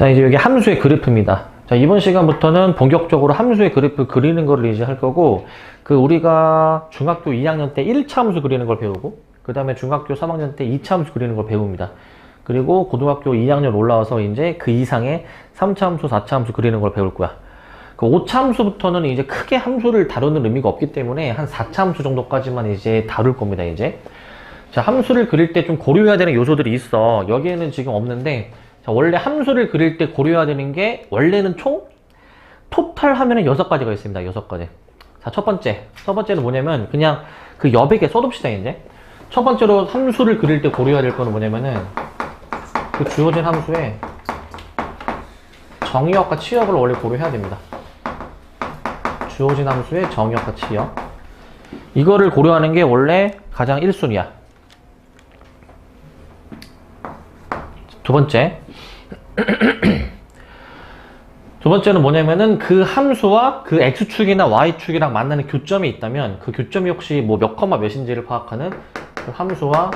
자, 이제 여기 함수의 그래프입니다. 자, 이번 시간부터는 본격적으로 함수의 그래프 그리는 거를 이제 할 거고, 우리가 중학교 2학년 때 1차 함수 그리는 걸 배우고, 그 다음에 중학교 3학년 때 2차 함수 그리는 걸 배웁니다. 그리고 고등학교 2학년 올라와서 이제 그 이상의 3차 함수, 4차 함수 그리는 걸 배울 거야. 그 5차 함수부터는 이제 크게 함수를 다루는 의미가 없기 때문에 한 4차 함수 정도까지만 이제 다룰 겁니다, 이제. 자, 함수를 그릴 때 좀 고려해야 되는 요소들이 있어. 여기에는 지금 없는데, 자, 원래 함수를 그릴 때 고려해야 되는 게, 원래는 총, 토탈 하면은 6가지가 있습니다. 6가지. 자, 첫 번째는 뭐냐면, 그냥 그 여백에 써둡시다, 이제. 첫 번째로 함수를 그릴 때 고려해야 될 거는 뭐냐면은, 그 주어진 함수에 정의역과 치역을 원래 고려해야 됩니다. 주어진 함수의 정의역과 치역. 이거를 고려하는 게 원래 가장 1순위야. 두 번째는 뭐냐면은 그 함수와 그 x축이나 y축이랑 만나는 교점이 있다면 그 교점이 혹시 뭐 몇 컴마 몇인지를 파악하는 그 함수와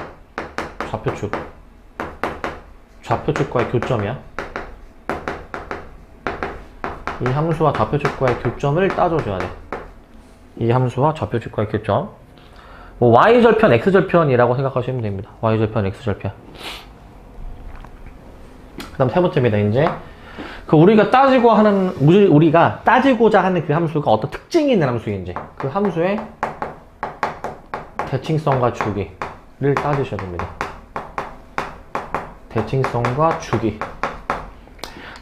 좌표축과의 교점이야. 이 함수와 좌표축과의 교점을 따져줘야 돼. 이 함수와 좌표축과의 교점. 뭐 y절편, x절편이라고 생각하시면 됩니다. y절편, x절편. 그 다음 세 번째입니다. 이제 우리가 따지고자 하는 그 함수가 어떤 특징이 있는 함수인지, 그 함수의 대칭성과 주기를 따지셔야 됩니다. 대칭성과 주기.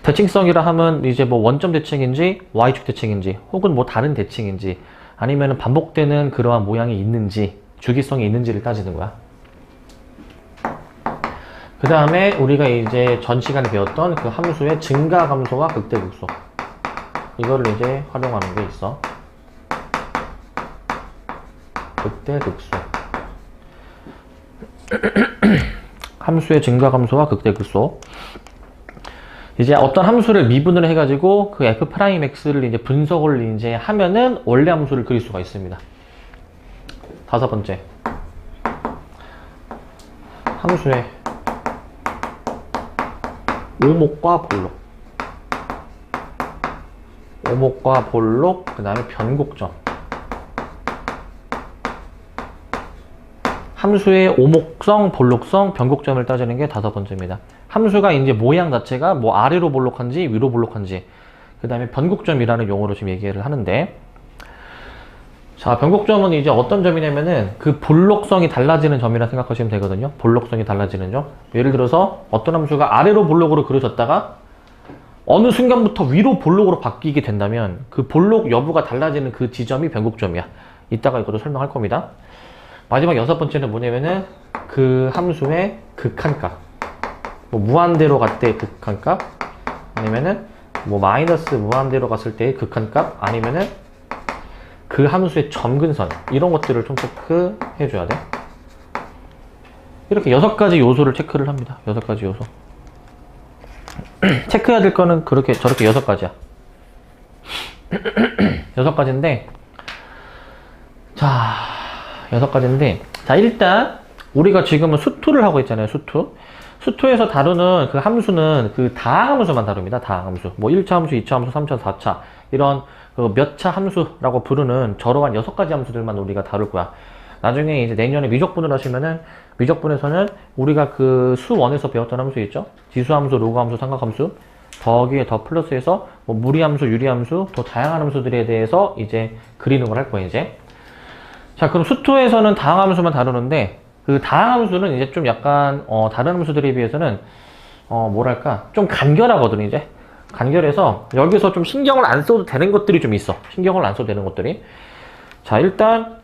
대칭성이라 하면 이제 뭐 원점 대칭인지 y축 대칭인지 혹은 뭐 다른 대칭인지 아니면 반복되는 그러한 모양이 있는지 주기성이 있는지를 따지는 거야. 그 다음에 우리가 이제 전 시간에 배웠던 그 함수의 증가함수와 극대극소, 이거를 이제 활용하는 게 있어. 극대극소. 함수의 증가함수와 극대극소. 이제 어떤 함수를 미분을 해가지고 그 f'x를 이제 분석을 이제 하면은 원래 함수를 그릴 수가 있습니다. 다섯 번째. 함수의 오목과 볼록, 그 다음에 변곡점. 함수의 오목성, 볼록성, 변곡점을 따지는 게 다섯 번째입니다. 함수가 이제 모양 자체가 뭐 아래로 볼록한지 위로 볼록한지, 그 다음에 변곡점이라는 용어로 지금 얘기를 하는데, 자, 변곡점은 이제 어떤 점이냐면은 그 볼록성이 달라지는 점이라 생각하시면 되거든요. 볼록성이 달라지는 점. 예를 들어서 어떤 함수가 아래로 볼록으로 그려졌다가 어느 순간부터 위로 볼록으로 바뀌게 된다면 그 볼록 여부가 달라지는 그 지점이 변곡점이야. 이따가 이것도 설명할 겁니다. 마지막 여섯 번째는 뭐냐면은 그 함수의 극한값. 뭐 무한대로 갈 때 극한값, 아니면은 뭐 마이너스 무한대로 갔을 때의 극한값, 아니면은 그 함수의 점근선, 이런 것들을 좀 체크해줘야 돼. 이렇게 6가지 요소를 체크를 합니다. 6가지 요소. 체크해야 될 거는 저렇게 6가지야. 6가지인데, 자, 6가지인데, 자, 일단, 우리가 지금은 수투를 하고 있잖아요, 수투. 수투에서 다루는 그 함수는 그 다항함수만 다룹니다, 다항함수. 뭐 1차 함수, 2차 함수, 3차, 4차. 이런 그 몇 차 함수라고 부르는 저러한 6가지 함수들만 우리가 다룰 거야. 나중에 이제 내년에 미적분을 하시면은, 미적분에서는 우리가 그 수1에서 배웠던 함수 있죠? 지수함수, 로그함수, 삼각함수, 더하기에 더 플러스해서 뭐 무리함수, 유리함수, 더 다양한 함수들에 대해서 이제 그리는 걸 할 거예요, 이제. 자, 그럼 수투에서는 다항함수만 다루는데, 그 다항함수는 이제 좀 약간 다른 함수들에 비해서는 뭐랄까 좀 간결하거든요. 이제 간결해서 여기서 좀 신경을 안 써도 되는 것들이 좀 있어. 신경을 안 써도 되는 것들이. 자, 일단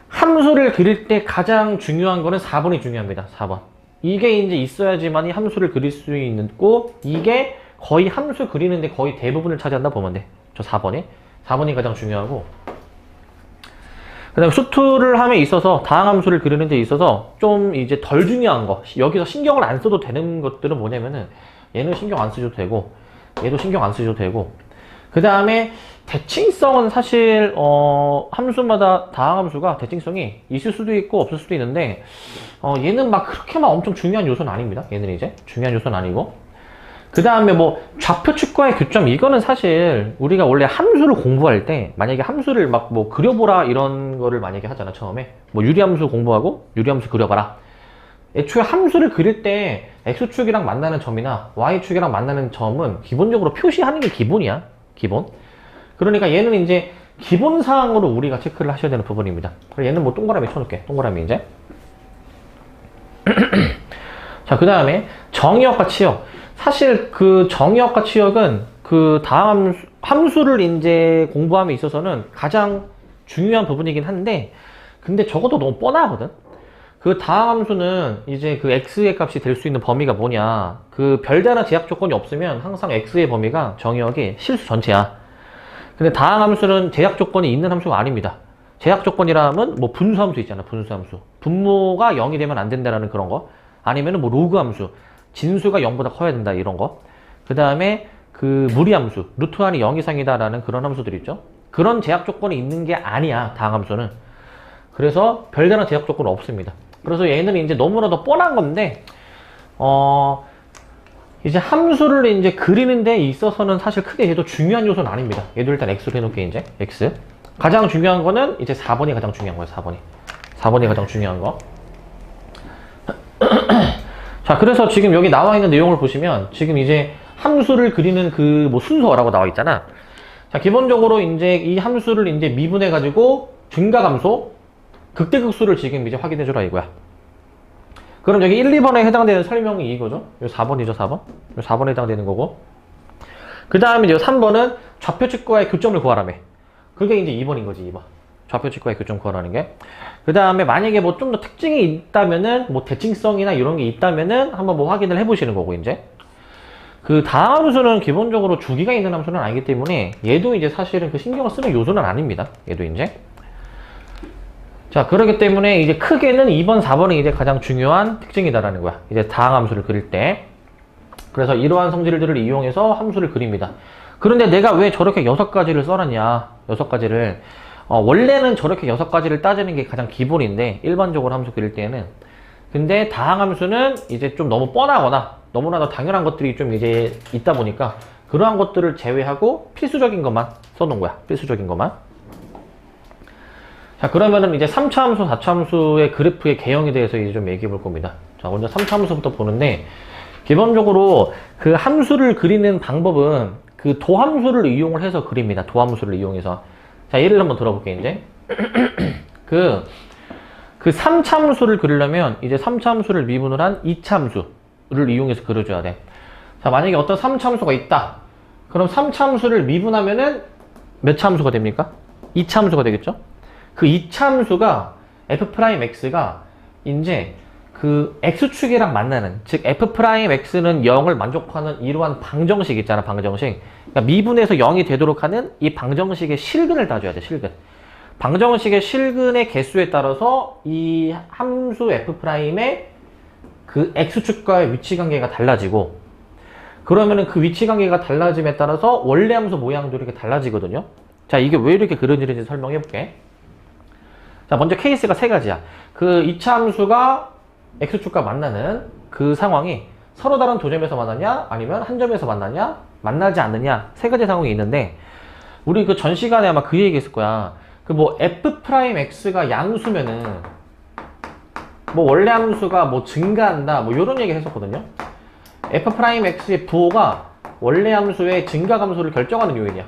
함수를 그릴 때 가장 중요한 거는 4번이 중요합니다. 4번. 이게 이제 있어야지만이 함수를 그릴 수 있고, 이게 거의 함수 그리는데 거의 대부분을 차지한다 보면 돼. 저 4번이 가장 중요하고, 그 다음에 수투를 함에 있어서 다항함수를 그리는 데 있어서 좀 이제 덜 중요한 거, 여기서 신경을 안 써도 되는 것들은 뭐냐면은 얘는 신경 안 쓰셔도 되고, 얘도 신경 안 쓰셔도 되고, 그 다음에 대칭성은 사실 함수마다 다항함수가 대칭성이 있을 수도 있고 없을 수도 있는데 얘는 막 그렇게 막 엄청 중요한 요소는 아닙니다. 얘는 이제 중요한 요소는 아니고, 그 다음에 뭐 좌표 측과의 교점, 이거는 사실 우리가 원래 함수를 공부할 때 만약에 함수를 막 뭐 그려보라 이런 거를 만약에 하잖아. 처음에 뭐 유리함수 공부하고 유리함수 그려봐라. 애초에 함수를 그릴 때 x축이랑 만나는 점이나 y축이랑 만나는 점은 기본적으로 표시하는 게 기본이야. 기본. 그러니까 얘는 이제 기본 사항으로 우리가 체크를 하셔야 되는 부분입니다. 그래서 얘는 뭐 동그라미 쳐놓을게. 동그라미 이제. 자, 그 다음에 정의역과 치역. 사실 그 정의역과 치역은 그 다음 함수를 이제 공부함에 있어서는 가장 중요한 부분이긴 한데, 근데 적어도 너무 뻔하거든. 그 다음 함수는 이제 그 x의 값이 될 수 있는 범위가 뭐냐. 그 별다른 제약 조건이 없으면 항상 x의 범위가 정의역이 실수 전체야. 근데 다항 함수는 제약 조건이 있는 함수가 아닙니다. 제약 조건이라면 뭐 분수 함수 있잖아. 분수 함수. 분모가 0이 되면 안 된다라는 그런 거. 아니면은 뭐 로그 함수. 진수가 0보다 커야 된다 이런 거. 그 다음에 그 무리 함수. 루트 한이 0 이상이다라는 그런 함수들 있죠. 그런 제약 조건이 있는 게 아니야. 다항 함수는. 그래서 별다른 제약 조건은 없습니다. 그래서 얘는 이제 너무나도 뻔한 건데, 이제 함수를 이제 그리는 데 있어서는 사실 크게 얘도 중요한 요소는 아닙니다. 얘도 일단 x로 해놓을게, 이제. x. 가장 중요한 거는 이제 4번이 가장 중요한 거예요, 4번이. 4번이 가장 중요한 거. 자, 그래서 지금 여기 나와 있는 내용을 보시면, 지금 이제 함수를 그리는 그 뭐 순서라고 나와 있잖아. 자, 기본적으로 이제 이 함수를 이제 미분해가지고 증가감소, 극대극소를 지금 이제 확인해주라 이거야. 그럼 여기 1, 2번에 해당되는 설명이 이거죠. 요 4번이죠, 4번. 요 4번에 해당되는 거고. 그 다음에 이제 3번은 좌표측과의 교점을 구하라며. 그게 이제 2번인 거지, 2번. 좌표측과의 교점 구하라는 게. 그 다음에 만약에 뭐 좀 더 특징이 있다면은, 뭐 대칭성이나 이런 게 있다면은 한번 뭐 확인을 해보시는 거고, 이제. 그 다음 함수는 기본적으로 주기가 있는 함수는 아니기 때문에 얘도 이제 사실은 그 신경을 쓰는 요소는 아닙니다. 얘도 이제. 자, 그렇기 때문에 이제 크게는 2번, 4번이 이제 가장 중요한 특징이다라는 거야. 이제 다항 함수를 그릴 때. 그래서 이러한 성질들을 이용해서 함수를 그립니다. 그런데 내가 왜 저렇게 6가지를 써놨냐? 6가지를. 원래는 저렇게 6가지를 따지는 게 가장 기본인데, 일반적으로 함수 그릴 때는. 근데 다항 함수는 이제 좀 너무 뻔하거나, 너무나도 당연한 것들이 좀 이제 있다 보니까, 그러한 것들을 제외하고 필수적인 것만 써놓은 거야. 필수적인 것만. 자, 그러면은 이제 3차 함수, 4차 함수의 그래프의 개형에 대해서 이제 좀 얘기해 볼 겁니다. 자, 먼저 3차 함수부터 보는데, 기본적으로 그 함수를 그리는 방법은 그 도함수를 이용을 해서 그립니다. 도함수를 이용해서. 자, 예를 한번 들어볼게요, 이제. 그 3차 함수를 그리려면 이제 3차 함수를 미분을 한 2차 함수를 이용해서 그려줘야 돼. 자, 만약에 어떤 3차 함수가 있다. 그럼 3차 함수를 미분하면은 몇 차 함수가 됩니까? 2차 함수가 되겠죠? 그 2차 함수가 f'x가 이제 그 x축이랑 만나는, 즉 f'x는 0을 만족하는 이러한 방정식 있잖아, 방정식. 그러니까 미분해서 0이 되도록 하는 이 방정식의 실근을 따줘야 돼, 실근. 방정식의 실근의 개수에 따라서 이 함수 f'의 그 x축과의 위치 관계가 달라지고, 그러면은 그 위치 관계가 달라짐에 따라서 원래 함수 모양도 이렇게 달라지거든요. 자, 이게 왜 이렇게 그려지는지 설명해 볼게. 자, 먼저 케이스가 3가지야. 그 2차 함수가 x축과 만나는 그 상황이 서로 다른 두 점에서 만나냐, 아니면 한 점에서 만나냐, 만나지 않느냐, 3가지 상황이 있는데, 우리 그 전 시간에 아마 그 얘기 했을 거야. 그 뭐 f'x가 양수면은 뭐 원래 함수가 뭐 증가한다, 뭐 요런 얘기 했었거든요. f'x의 부호가 원래 함수의 증가감소를 결정하는 요인이야.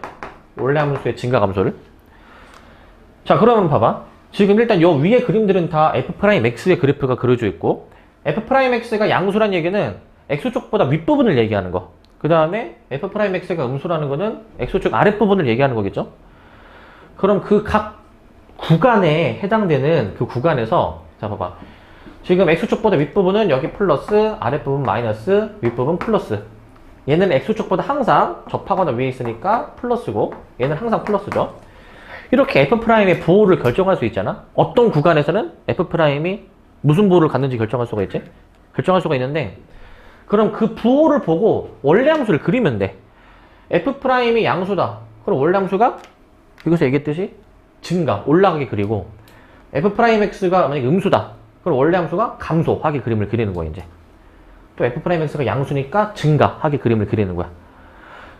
원래 함수의 증가감소를. 자, 그러면 봐봐. 지금 일단 요 위에 그림들은 다 f'x의 그래프가 그려져 있고, f'x가 양수란 얘기는 x축보다 윗부분을 얘기하는 거. 그 다음에 f'x가 음수라는 거는 x축 아랫부분을 얘기하는 거겠죠? 그럼 그 각 구간에 해당되는 그 구간에서, 자, 봐봐. 지금 x축보다 윗부분은 여기 플러스, 아랫부분 마이너스, 윗부분 플러스. 얘는 x축보다 항상 접하거나 위에 있으니까 플러스고, 얘는 항상 플러스죠. 이렇게 f'의 부호를 결정할 수 있잖아. 어떤 구간에서는 f'이 무슨 부호를 갖는지 결정할 수가 있지? 결정할 수가 있는데, 그럼 그 부호를 보고 원래 함수를 그리면 돼. f'이 양수다. 그럼 원래 함수가 여기서 얘기했듯이 증가, 올라가게 그리고, f'x가 만약에 음수다. 그럼 원래 함수가 감소하게 그림을 그리는 거야, 이제. 또 F'X가 양수니까 증가하게 그림을 그리는 거야.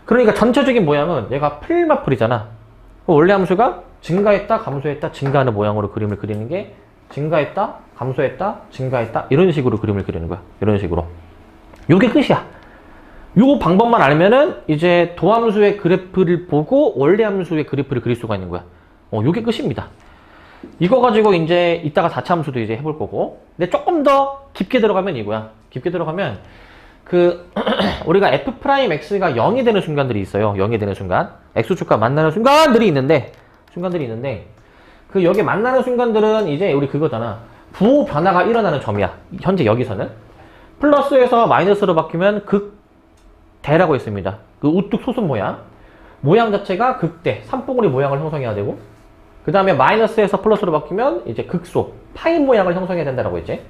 그러니까 전체적인 모양은 얘가 플마풀이잖아. 원래 함수가 증가했다, 감소했다, 증가하는 모양으로 그림을 그리는 게 증가했다, 감소했다, 증가했다 이런 식으로 그림을 그리는 거야. 이런 식으로. 요게 끝이야. 요 방법만 알면은 이제 도함수의 그래프를 보고 원래 함수의 그래프를 그릴 수가 있는 거야. 요게 끝입니다. 이거 가지고 이제 이따가 자차함수도 이제 해볼 거고. 근데 조금 더 깊게 들어가면 이거야. 깊게 들어가면 우리가 F'X가 0이 되는 순간들이 있어요. 0이 되는 순간. X축과 만나는 순간들이 있는데 그 여기 만나는 순간들은 이제 우리 그거잖아. 부호 변화가 일어나는 점이야. 현재 여기서는. 플러스에서 마이너스로 바뀌면 극대라고 있습니다. 그 우뚝 솟은 모양 자체가 극대, 삼봉우리 모양을 형성해야 되고, 그 다음에 마이너스에서 플러스로 바뀌면 이제 극소, 파이 모양을 형성해야 된다라고 했지.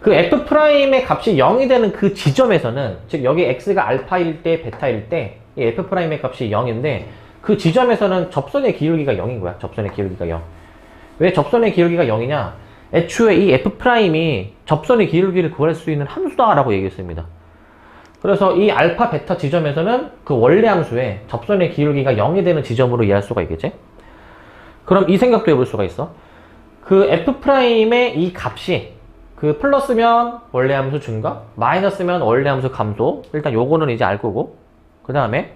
그 F'의 값이 0이 되는 그 지점에서는, 즉 여기 X가 알파일 때, 베타일 때, 이 F'의 값이 0인데, 그 지점에서는 접선의 기울기가 0인 거야. 접선의 기울기가 0. 왜 접선의 기울기가 0이냐? 애초에 이 F'이 접선의 기울기를 구할 수 있는 함수다라고 얘기했습니다. 그래서 이 알파, 베타 지점에서는 그 원래 함수의 접선의 기울기가 0이 되는 지점으로 이해할 수가 있겠지? 그럼 이 생각도 해볼 수가 있어. 그 F'의 이 값이 그 플러스면 원래 함수 증가, 마이너스면 원래 함수 감소. 일단 요거는 이제 알 거고. 그 다음에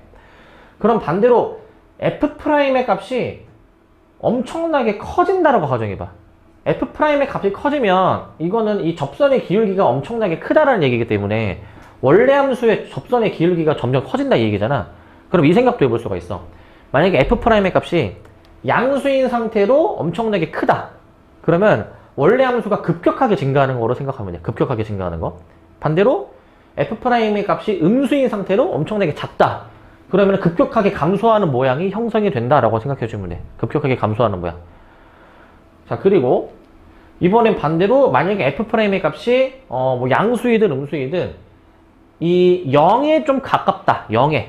그럼 반대로 F'의 값이 엄청나게 커진다라고 가정해봐. F'의 값이 커지면 이거는 이 접선의 기울기가 엄청나게 크다라는 얘기이기 때문에 원래 함수의 접선의 기울기가 점점 커진다 이 얘기잖아. 그럼 이 생각도 해볼 수가 있어. 만약에 F'의 값이 양수인 상태로 엄청나게 크다. 그러면 원래 함수가 급격하게 증가하는 거로 생각하면 돼. 급격하게 증가하는 거. 반대로 F'의 값이 음수인 상태로 엄청나게 작다. 그러면 급격하게 감소하는 모양이 형성이 된다라고 생각해 주면 돼. 급격하게 감소하는 모양. 자, 그리고 이번엔 반대로 만약에 F'의 값이 뭐 양수이든 음수이든 이 0에 좀 가깝다. 0에.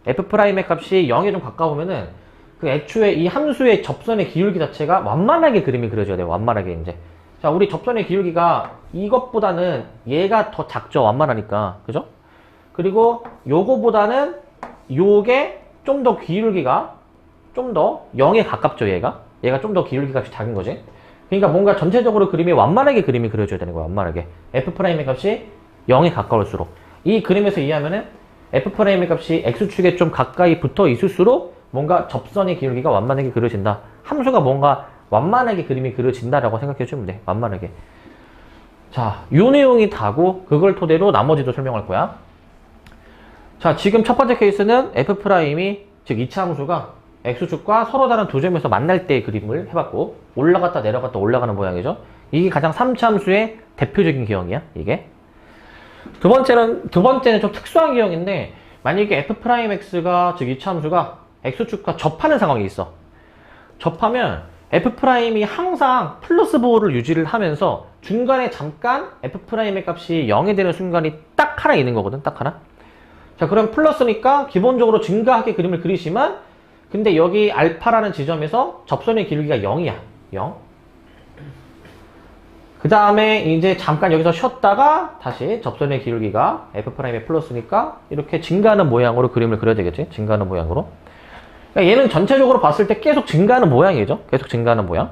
F'의 값이 0에 좀 가까우면은 그 애초에 이 함수의 접선의 기울기 자체가 완만하게 그림이 그려져야 돼요. 완만하게 이제. 자, 우리 접선의 기울기가 이것보다는 얘가 더 작죠. 완만하니까. 그죠? 그리고 요거보다는 요게 좀 더 기울기가 좀 더 0에 가깝죠. 얘가 좀 더 기울기가 작은 거지. 그러니까 뭔가 전체적으로 그림이 완만하게 그림이 그려져야 되는 거야. 완만하게. F'의 값이 0에 가까울수록. 이 그림에서 이해하면은 F'의 값이 X축에 좀 가까이 붙어 있을수록 뭔가 접선의 기울기가 완만하게 그려진다. 함수가 뭔가 완만하게 그림이 그려진다라고 생각해 주면 돼. 완만하게. 자, 요 내용이 다고 그걸 토대로 나머지도 설명할 거야. 자, 지금 첫 번째 케이스는 F'이 즉 2차 함수가 X축과 서로 다른 두 점에서 만날 때의 그림을 해봤고, 올라갔다 내려갔다 올라가는 모양이죠. 이게 가장 3차 함수의 대표적인 기형이야. 이게. 두 번째는 좀 특수한 기형인데, 만약에 F'X가 즉 2차 함수가 X축과 접하는 상황이 있어. 접하면 F'이 항상 플러스 보호를 유지를 하면서 중간에 잠깐 F'의 값이 0이 되는 순간이 딱 하나 있는 거거든. 딱 하나. 자, 그럼 플러스니까 기본적으로 증가하게 그림을 그리지만, 근데 여기 알파라는 지점에서 접선의 기울기가 0이야. 0. 그 다음에 이제 잠깐 여기서 쉬었다가 다시 접선의 기울기가 F'의 플러스니까 이렇게 증가하는 모양으로 그림을 그려야 되겠지? 증가하는 모양으로. 그러니까 얘는 전체적으로 봤을 때 계속 증가하는 모양이죠. 계속 증가하는 모양.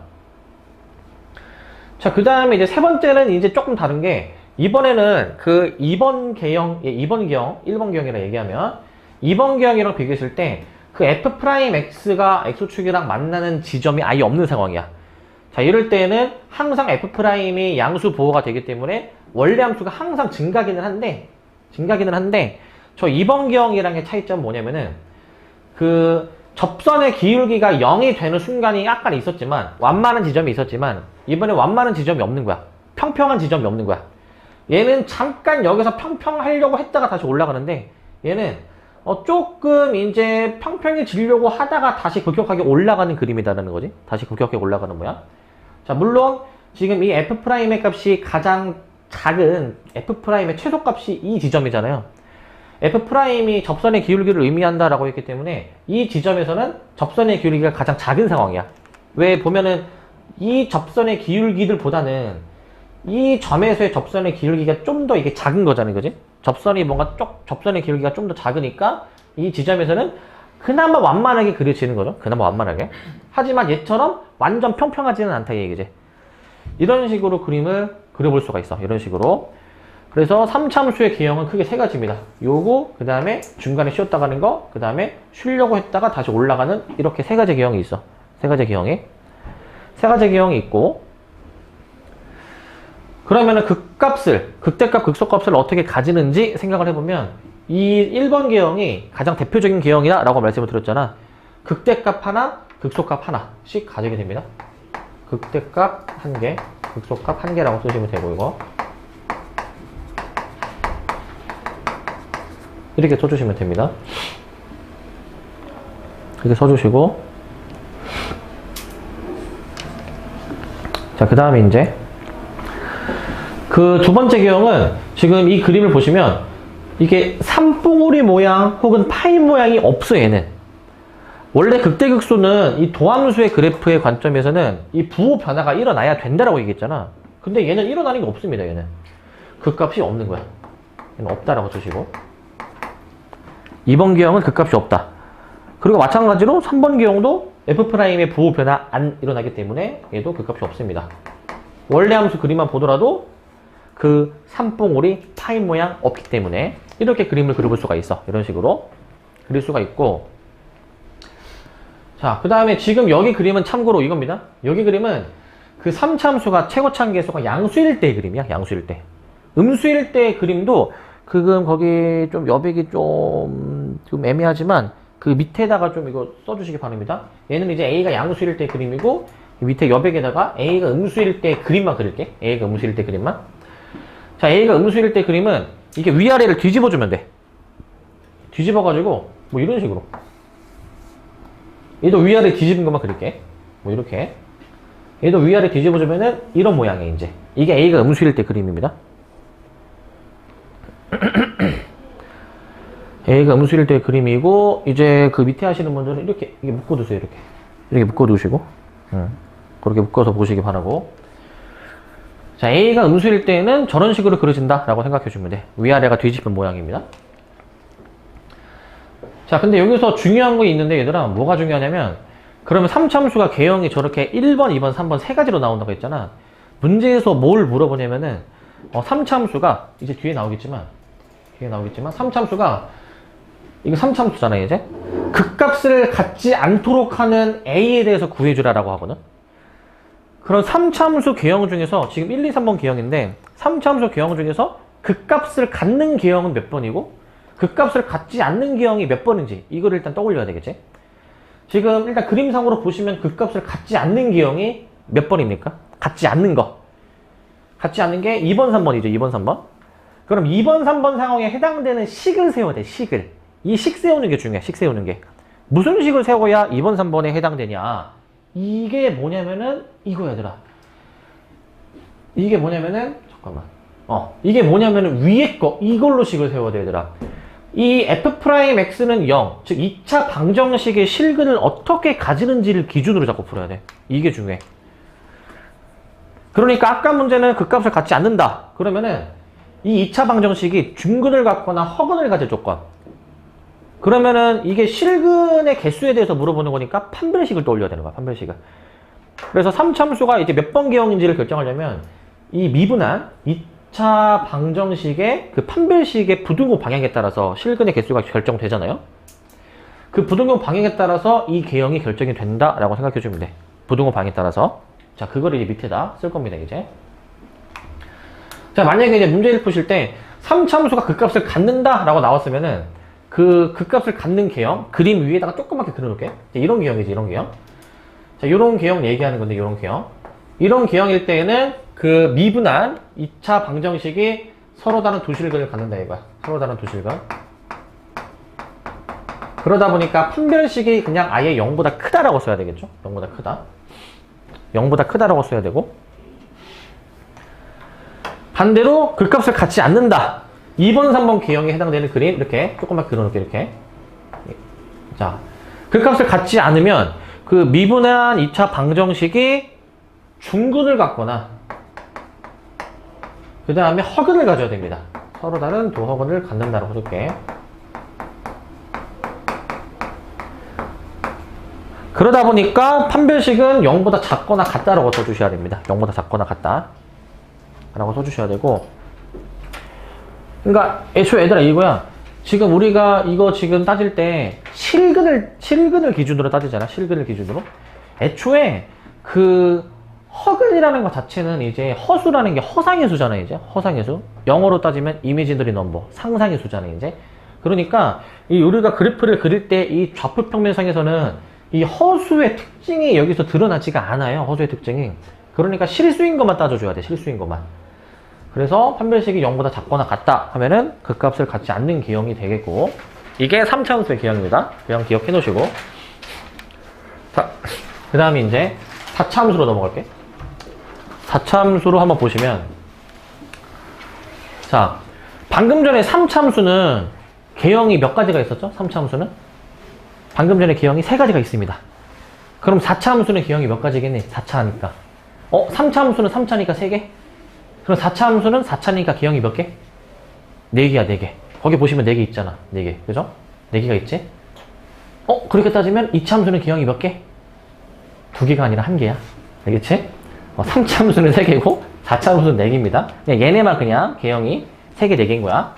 자, 그 다음에 이제 세 번째는 이제 조금 다른 게, 이번에는 그 2번 계형, 1번 계형이라 얘기하면 2번 계형이랑 비교했을 때 그 F'X가 X축이랑 만나는 지점이 아예 없는 상황이야. 자, 이럴 때는 항상 F'이 양수 보호가 되기 때문에 원래 함수가 항상 증가기는 한데 저 2번 계형이랑의 차이점은 뭐냐면은 그 접선의 기울기가 0이 되는 순간이 약간 있었지만, 완만한 지점이 있었지만 이번에 완만한 지점이 없는 거야. 평평한 지점이 없는 거야. 얘는 잠깐 여기서 평평하려고 했다가 다시 올라가는데, 얘는 조금 이제 평평해지려고 하다가 다시 급격하게 올라가는 그림이다라는 거지. 다시 급격하게 올라가는 모양. 자, 물론 지금 이 F'의 값이 가장 작은 F'의 최소값이 이 지점이잖아요. F'이 접선의 기울기를 의미한다라고 했기 때문에 이 지점에서는 접선의 기울기가 가장 작은 상황이야. 왜 보면은 이 접선의 기울기들보다는 이 점에서의 접선의 기울기가 좀 더 이게 작은 거잖아요, 그지? 접선이 뭔가 접선의 기울기가 좀 더 작으니까 이 지점에서는 그나마 완만하게 그려지는 거죠. 그나마 완만하게. 하지만 얘처럼 완전 평평하지는 않다, 이 얘기지. 이런 식으로 그림을 그려볼 수가 있어. 이런 식으로. 그래서 3차함수의 개형은 크게 세 가지입니다. 요거, 그 다음에 중간에 쉬었다 가는 거, 그 다음에 쉬려고 했다가 다시 올라가는 이렇게 세 가지 개형이 있어. 세 가지 개형이. 세 가지 개형이 있고, 그러면은 극대값, 극소값을 어떻게 가지는지 생각을 해보면, 이 1번 개형이 가장 대표적인 개형이다 라고 말씀을 드렸잖아. 극대값 하나, 극소값 하나씩 가지게 됩니다. 극대값 1개, 극소값 1개라고 쓰시면 되고, 이거. 이렇게 써주시면 됩니다. 이렇게 써주시고, 자, 그 다음에 이제 그 두 번째 개형은 지금 이 그림을 보시면 이게 삼봉우리 모양 혹은 파이 모양이 없어. 얘는 원래 극대극소는 이 도함수의 그래프의 관점에서는 이 부호 변화가 일어나야 된다라고 얘기했잖아. 근데 얘는 일어나는 게 없습니다. 얘는 극값이 없는 거야. 얘는 없다라고 쓰시고, 2번 개형은 극값이 없다. 그리고 마찬가지로 3번 개형도 F'의 부호 변화 안 일어나기 때문에 얘도 극값이 없습니다. 원래 함수 그림만 보더라도 그 삼봉오리 파이 모양 없기 때문에 이렇게 그림을 그려볼 수가 있어. 이런 식으로 그릴 수가 있고, 자, 그 다음에 지금 여기 그림은 참고로 이겁니다. 여기 그림은 그 3차 함수가 최고차 계수가 양수일 때의 그림이야. 양수일 때. 음수일 때의 그림도 그금 거기 좀 여백이 좀 애매하지만 그 밑에다가 좀 이거 써주시기 바랍니다. 얘는 이제 A가 양수일 때 그림이고, 밑에 여백에다가 A가 음수일 때 그림만 그릴게. A가 음수일 때 그림만. 자, A가 음수일 때 그림은 이게 위아래를 뒤집어주면 돼. 뒤집어가지고 뭐 이런 식으로. 얘도 위아래 뒤집은 것만 그릴게. 뭐 이렇게. 얘도 위아래 뒤집어주면은 이런 모양이에요. 이제 이게 A가 음수일 때 그림입니다. A가 음수일 때 그림이고, 이제 그 밑에 하시는 분들은 이렇게 묶어두세요. 이렇게 묶어두시고, 그렇게 묶어서 보시기 바라고. 자, A가 음수일 때는 저런 식으로 그려진다 라고 생각해 주면 돼. 위아래가 뒤집힌 모양입니다. 자, 근데 여기서 중요한 거 있는데, 얘들아, 뭐가 중요하냐면, 그러면 3차함수가 개형이 저렇게 1번, 2번, 3번 세 가지로 나온다고 했잖아. 문제에서 뭘 물어보냐면은 3차함수가 이제 뒤에 나오겠지만 3차함수가 이거 3차함수잖아요. 이제 극값을 갖지 않도록 하는 A에 대해서 구해주라라고 하거든. 그런 3차함수 개형 중에서 지금 1, 2, 3번 개형인데, 3차함수 개형 중에서 극값을 갖는 개형은 몇 번이고 극값을 갖지 않는 개형이 몇 번인지 이거를 일단 떠올려야 되겠지. 지금 일단 그림상으로 보시면 극값을 갖지 않는 개형이 몇 번입니까? 갖지 않는 거. 갖지 않는 게 2번, 3번이죠. 2번, 3번. 그럼 2번, 3번 상황에 해당되는 식을 세워야 돼. 식을. 이 식 세우는 게 중요해. 식 세우는 게. 무슨 식을 세워야 2번, 3번에 해당되냐. 이게 뭐냐면은 이거 얘들아. 이게 뭐냐면은 잠깐만. 이게 뭐냐면은 위에 거 이걸로 식을 세워야 돼, 얘들아. 이 F'X는 0, 즉 2차 방정식의 실근을 어떻게 가지는지를 기준으로 자꾸 풀어야 돼. 이게 중요해. 그러니까 아까 문제는 극값을 갖지 않는다. 그러면은 이 2차 방정식이 중근을 갖거나 허근을 가질 조건. 그러면은 이게 실근의 개수에 대해서 물어보는 거니까 판별식을 떠올려야 되는 거야. 판별식을. 그래서 3참수가 이제 몇 번 개형인지를 결정하려면 이 미분한 2차 방정식의 그 판별식의 부등호 방향에 따라서 실근의 개수가 결정되잖아요. 그 부등호 방향에 따라서 이 개형이 결정이 된다라고 생각해 주면 돼. 부등호 방향에 따라서. 자, 그거를 이제 밑에다 쓸 겁니다, 이제. 자, 만약에 이제 문제를 푸실 때 3참수가 극값을 갖는다라고 나왔으면은 그 극값을 갖는 개형, 그림 위에다가 조그맣게 그려놓을게. 이런 개형이지, 이런 개형. 자, 이런 개형 얘기하는 건데, 이런 개형. 이런 개형일 때에는 그 미분한 2차 방정식이 서로 다른 두 실근을 갖는다 이거야. 서로 다른 두 실근. 그러다 보니까 판별식이 그냥 아예 0보다 크다라고 써야 되겠죠? 0보다 크다. 0보다 크다라고 써야 되고, 반대로 극값을 갖지 않는다. 2번, 3번 개형에 해당되는 그림 이렇게 조금만 그려놓을게. 이렇게. 자, 극값을 갖지 않으면 그 미분한 2차 방정식이 중근을 갖거나 그 다음에 허근을 가져야 됩니다. 서로 다른 도허근을 갖는다라고 해줄게. 그러다 보니까 판별식은 0보다 작거나 같다라고 써주셔야 됩니다. 0보다 작거나 같다 라고 써주셔야 되고, 그러니까 애초에 얘들아 이거야. 지금 우리가 이거 지금 따질 때 실근을 기준으로 따지잖아. 실근을 기준으로. 애초에 그 허근이라는 것 자체는 이제 허수라는 게 허상의 수잖아. 이제 허상의 수. 영어로 따지면 이미지너리 넘버, 상상의 수잖아. 이제. 그러니까 이 우리가 그래프를 그릴 때 이 좌표 평면상에서는 이 허수의 특징이 여기서 드러나지가 않아요. 허수의 특징이. 그러니까 실수인 것만 따져줘야 돼. 실수인 것만. 그래서 판별식이 0보다 작거나 같다 하면은 그 값을 갖지 않는 기형이 되겠고, 이게 3차 함수의 기형입니다. 기형 기억해 놓으시고. 자, 그 다음에 이제 4차 함수로 넘어갈게. 4차 함수로 한번 보시면, 자, 방금 전에 3차 함수는 개형이 몇 가지가 있었죠? 3차 함수는? 방금 전에 기형이 3가지가 있습니다. 그럼 4차 함수는 기형이 몇 가지겠니? 4차 하니까. 3차 함수는 3차니까 3개? 그럼 4차 함수는 4차니까 기형이 몇 개? 4개야, 4개. 거기 보시면 4개 있잖아. 4개. 그죠? 4개가 있지? 그렇게 따지면 2차 함수는 기형이 몇 개? 2개가 아니라 1개야. 알겠지? 3차 함수는 3개고, 4차 함수는 4개입니다. 그냥 얘네만 그냥 개형이 3개, 4개인 거야.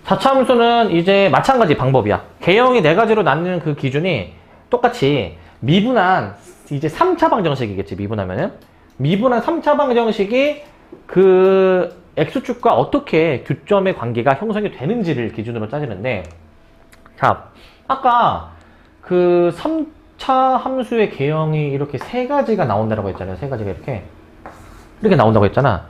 4차 함수는 이제 마찬가지 방법이야. 개형이 4가지로 나뉘는 그 기준이 똑같이 미분한 이제 3차 방정식이겠지. 미분하면은 미분한 3차 방정식이 그 x축과 어떻게 교점의 관계가 형성이 되는지를 기준으로 따지는데, 자, 아까 그 3차 함수의 개형이 이렇게 3가지가 나온다고 했잖아요. 3가지가 이렇게 나온다고 했잖아.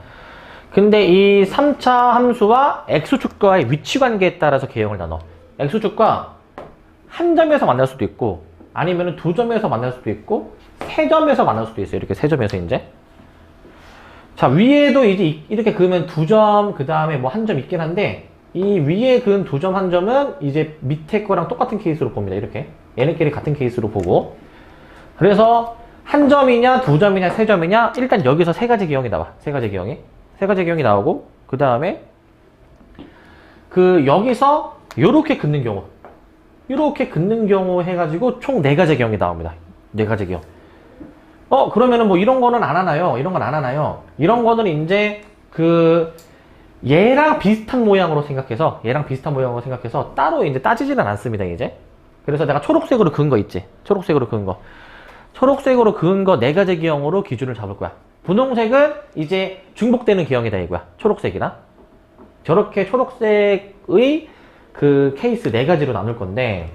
근데 이 3차 함수와 x축과의 위치 관계에 따라서 개형을 나눠. x축과 한 점에서 만날 수도 있고, 아니면 2점에서 만날 수도 있고, 3점에서 만날 수도 있어요. 이렇게 3점에서 이제. 자, 위에도 이제 이렇게 그으면 2점, 그 다음에 뭐 1점 있긴 한데, 이 위에 그은 2점, 1점은 이제 밑에 거랑 똑같은 케이스로 봅니다. 이렇게. 얘네끼리 같은 케이스로 보고. 그래서 1점이냐, 2점이냐, 3점이냐, 일단 여기서 3가지 기형이 나와. 3가지 기형이. 3가지 기형이 나오고, 그 다음에 여기서 요렇게 긋는 경우, 요렇게 긋는 경우 해가지고 총 4가지 기형이 나옵니다. 4가지 기형. 그러면은 뭐 이런 거는 안 하나요? 이런 건 안 하나요? 이런 거는 이제 얘랑 비슷한 모양으로 생각해서 따로 이제 따지지는 않습니다, 이제. 그래서 내가 초록색으로 그은 거 있지? 초록색으로 그은 거 4가지 기형으로 기준을 잡을 거야. 분홍색은 이제 중복되는 기형이다 이거야. 초록색이나. 저렇게 초록색의 그 케이스 4가지로 나눌 건데,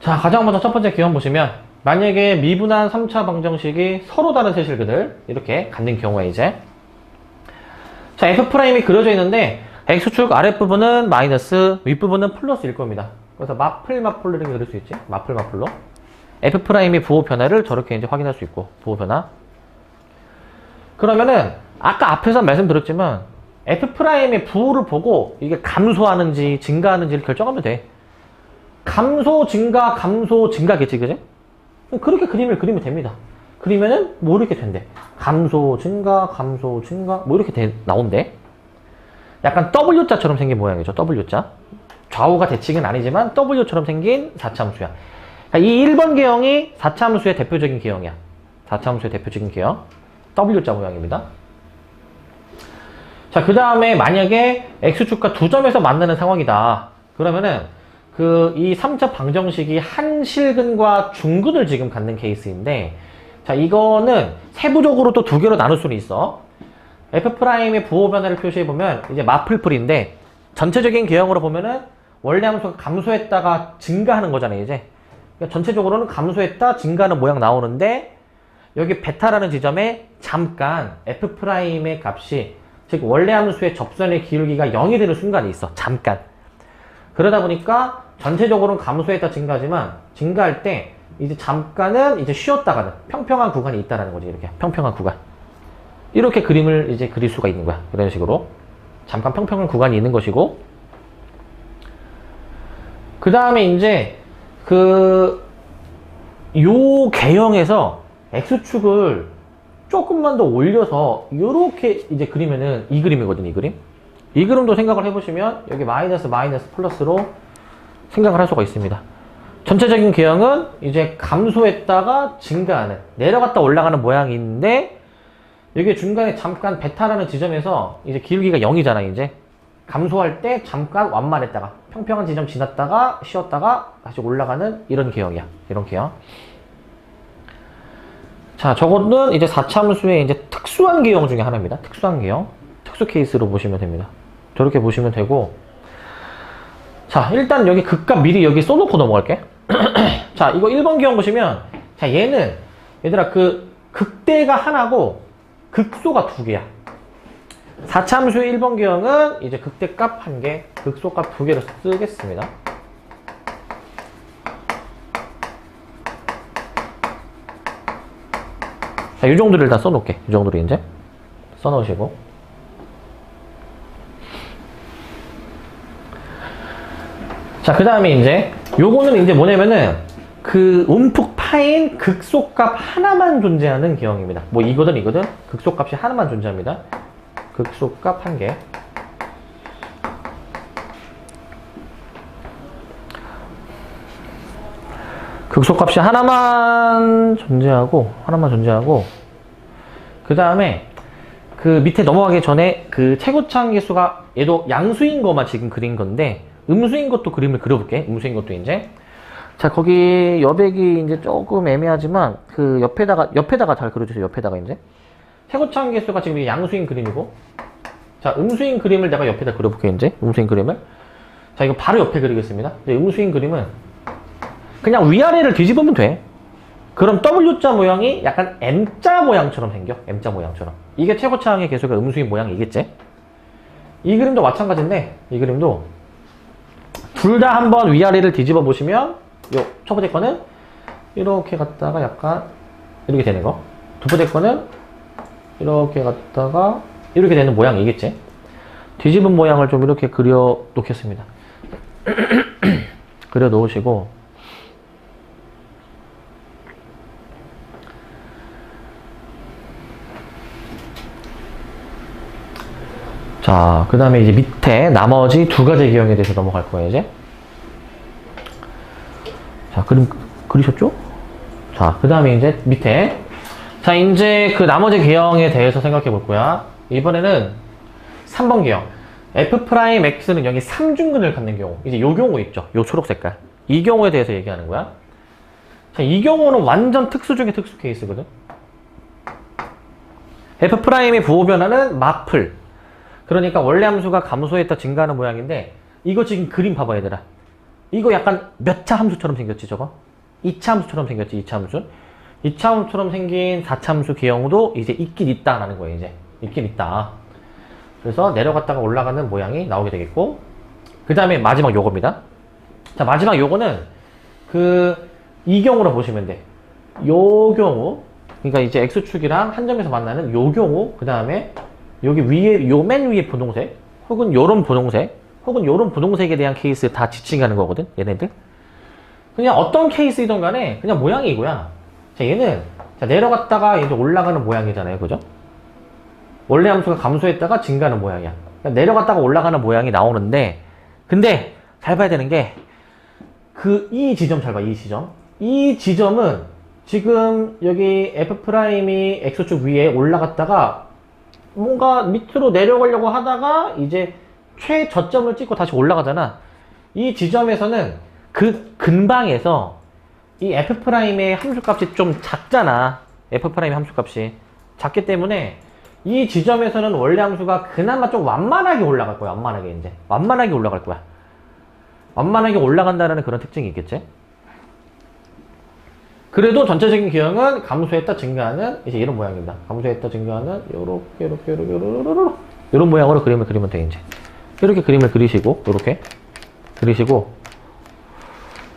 자, 가장 먼저 첫 번째 기형 보시면, 만약에 미분한 3차 방정식이 서로 다른 세 실근을 이렇게 갖는 경우에 이제, 자, F'이 그려져 있는데 X축 아랫부분은 마이너스, 윗부분은 플러스일 겁니다. 그래서 마플로 이렇게 그릴 수 있지? 마플로. F'의 부호 변화를 저렇게 이제 확인할 수 있고, 부호 변화. 그러면은 아까 앞에서 말씀드렸지만 F'의 부호를 보고 이게 감소하는지 증가하는지를 결정하면 돼. 감소, 증가겠지, 그지? 그렇게 그림을 그리면 됩니다. 그리면은 뭐 이렇게 된대. 감소, 증가, 뭐 이렇게 나온대. 약간 W자처럼 생긴 모양이죠. W자. 좌우가 대칭은 아니지만 W처럼 생긴 4차 함수야. 이 1번 개형이 4차 함수의 대표적인 개형이야. 4차 함수의 대표적인 개형. W자 모양입니다. 자, 그 다음에 만약에 X축과 2점에서 만나는 상황이다. 그러면은 이 3차 방정식이 한 실근과 중근을 지금 갖는 케이스인데, 자, 이거는 세부적으로 또 2개로 나눌 수는 있어. F'의 부호 변화를 표시해보면 이제 마플풀인데, 전체적인 개형으로 보면은 원래 함수가 감소했다가 증가하는 거잖아요, 이제. 그러니까 전체적으로는 감소했다, 증가하는 모양 나오는데, 여기 베타라는 지점에 잠깐 F'의 값이, 즉 원래 함수의 접선의 기울기가 0이 되는 순간이 있어. 잠깐. 그러다 보니까 전체적으로는 감소했다, 증가하지만 증가할 때 이제 잠깐은 이제 쉬었다가는 평평한 구간이 있다라는 거지. 이렇게 평평한 구간. 이렇게 그림을 이제 그릴 수가 있는 거야. 이런 식으로 잠깐 평평한 구간이 있는 것이고, 그 다음에 이제 요 개형에서 X축을 조금만 더 올려서 이렇게 이제 그리면은 이 그림이거든요. 이 그림. 이 그림도 생각을 해보시면 여기 마이너스 마이너스 플러스로 생각을 할 수가 있습니다. 전체적인 개형은 이제 감소했다가 증가하는, 내려갔다 올라가는 모양이 있는데 여기 중간에 잠깐 베타라는 지점에서 이제 기울기가 0이잖아. 이제 감소할 때 잠깐 완만했다가 평평한 지점 지났다가 쉬었다가 다시 올라가는 이런 개형이야. 이런 개형. 자, 저거는 이제 4차함수의 이제 특수한 개형 중에 하나입니다. 특수한 개형. 특수 케이스로 보시면 됩니다. 저렇게 보시면 되고. 자, 일단 여기 극값 미리 여기 써놓고 넘어갈게. 자, 이거 1번 개형 보시면, 자, 얘는, 얘들아, 그, 극대가 하나고, 극소가 두 개야. 4차함수의 1번 개형은 이제 극대값 1개, 극소값 2개를 쓰겠습니다. 자, 이 정도를 일단 써놓을게. 이 정도로 이제 써놓으시고. 자, 그 다음에 이제 요거는 이제 뭐냐면은 그 움푹 파인 극소값 하나만 존재하는 개형입니다. 뭐 이거든 이거든 극소값이 하나만 존재합니다. 극소값 1개. 극소값이 하나만 존재하고 그 다음에 그 밑에 넘어가기 전에 그 최고차항 계수가 얘도 양수인 것만 지금 그린 건데 음수인 것도 그림을 그려볼게. 음수인 것도 이제 자, 거기 여백이 이제 조금 애매하지만 그 옆에다가 잘 그려주세요. 옆에다가 이제 최고차항 계수가 지금 양수인 그림이고, 자, 음수인 그림을 내가 옆에다 그려볼게. 이제 음수인 그림을, 자, 이거 바로 옆에 그리겠습니다. 이제 음수인 그림은 그냥 위아래를 뒤집으면 돼. 그럼 W자 모양이 약간 M자 모양처럼 생겨. M자 모양처럼. 이게 최고차항의 계수가 음수인 모양이겠지. 이 그림도 마찬가지인데, 이 그림도 둘 다 한번 위아래를 뒤집어 보시면 요 첫 번째 거는 이렇게 갔다가 약간 이렇게 되는 거, 두 번째 거는 이렇게 갔다가 이렇게 되는 모양이겠지. 뒤집은 모양을 좀 이렇게 그려 놓겠습니다. 그려 놓으시고, 자, 그 다음에 이제 밑에 나머지 두 가지 개형에 대해서 넘어갈 거예요, 이제. 자, 그림 그리셨죠? 자, 그 다음에 이제 밑에. 자, 이제 그 나머지 개형에 대해서 생각해 볼 거야. 이번에는 3번 개형. F'X는 여기 3중근을 갖는 경우. 이제 요 경우 있죠? 요 초록 색깔. 이 경우에 대해서 얘기하는 거야. 자, 이 경우는 완전 특수 중에 특수 케이스거든. F'의 부호 변화는 마플. 그러니까 원래 함수가 감소했다 증가하는 모양인데, 이거 지금 그림 봐봐, 얘들아. 이거 약간 몇 차 함수처럼 생겼지, 저거? 2차 함수처럼 생겼지, 2차 함수. 2차 함수처럼 생긴 4차 함수 개형도 이제 있긴 있다라는 거예요, 이제. 있긴 있다. 그래서 내려갔다가 올라가는 모양이 나오게 되겠고, 그 다음에 마지막 요겁니다. 자, 마지막 요거는 이 경우로 보시면 돼. 요 경우, 그러니까 이제 X축이랑 한 점에서 만나는 요 경우, 그 다음에 여기 위에, 요 맨 위에 분홍색, 혹은 요런 분홍색, 혹은 요런 분홍색에 대한 케이스 다 지칭하는 거거든, 얘네들. 그냥 어떤 케이스이든 간에 그냥 모양이 이거야. 자, 얘는, 자, 내려갔다가 이제 올라가는 모양이잖아요, 그죠? 원래 함수가 감소했다가 증가하는 모양이야. 그러니까 내려갔다가 올라가는 모양이 나오는데, 근데 잘 봐야 되는 게, 이 지점 잘 봐, 이 지점. 이 지점은 지금 여기 F'이 X축 위에 올라갔다가 뭔가 밑으로 내려가려고 하다가 이제 최저점을 찍고 다시 올라가잖아. 이 지점에서는 그 근방에서 이 F'의 함수값이 좀 작잖아. F'의 함수값이 작기 때문에 이 지점에서는 원래 함수가 그나마 좀 완만하게 올라갈 거야. 완만하게 이제. 완만하게 올라갈 거야. 완만하게 올라간다는 그런 특징이 있겠지. 그래도 전체적인 개형은 감소했다 증가하는 이제 이런 모양입니다. 감소했다 증가하는 요렇게 이런 모양으로 그림을 그리면 돼. 이제 이렇게 그림을 그리시고 요렇게 그리시고,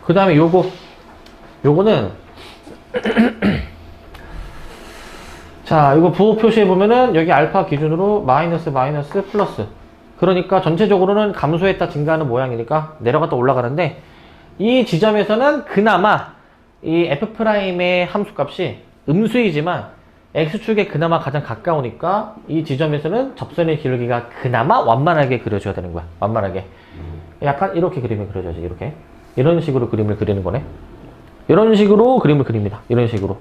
그 다음에 요거는 자, 이거 부호 표시해 보면은 여기 알파 기준으로 마이너스 플러스, 그러니까 전체적으로는 감소했다 증가하는 모양이니까 내려갔다 올라가는데, 이 지점에서는 그나마 이 F'의 함수값이 음수이지만 X축에 그나마 가장 가까우니까 이 지점에서는 접선의 기울기가 그나마 완만하게 그려줘야 되는 거야. 완만하게. 약간 이렇게 그림을 그려줘야지. 이렇게. 이런 식으로 그림을 그리는 거네. 이런 식으로 그림을 그립니다. 이런 식으로.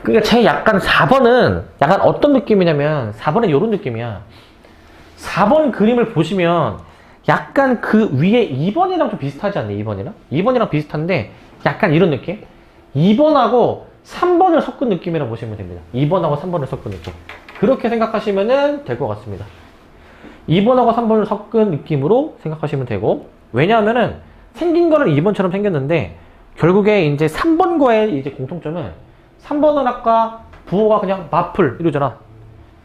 그러니까 제 약간 4번은 약간 어떤 느낌이냐면 4번은 이런 느낌이야. 4번 그림을 보시면 약간 그 위에 2번이랑 좀 비슷하지 않니? 2번이랑? 2번이랑 비슷한데 약간 이런 느낌? 2번하고 3번을 섞은 느낌이라고 보시면 됩니다. 2번하고 3번을 섞은 느낌. 그렇게 생각하시면 될 것 같습니다. 2번하고 3번을 섞은 느낌으로 생각하시면 되고, 왜냐하면은 생긴 거는 2번처럼 생겼는데 결국에 이제 3번과의 이제 공통점은 3번은 아까 부호가 그냥 마플 이러잖아.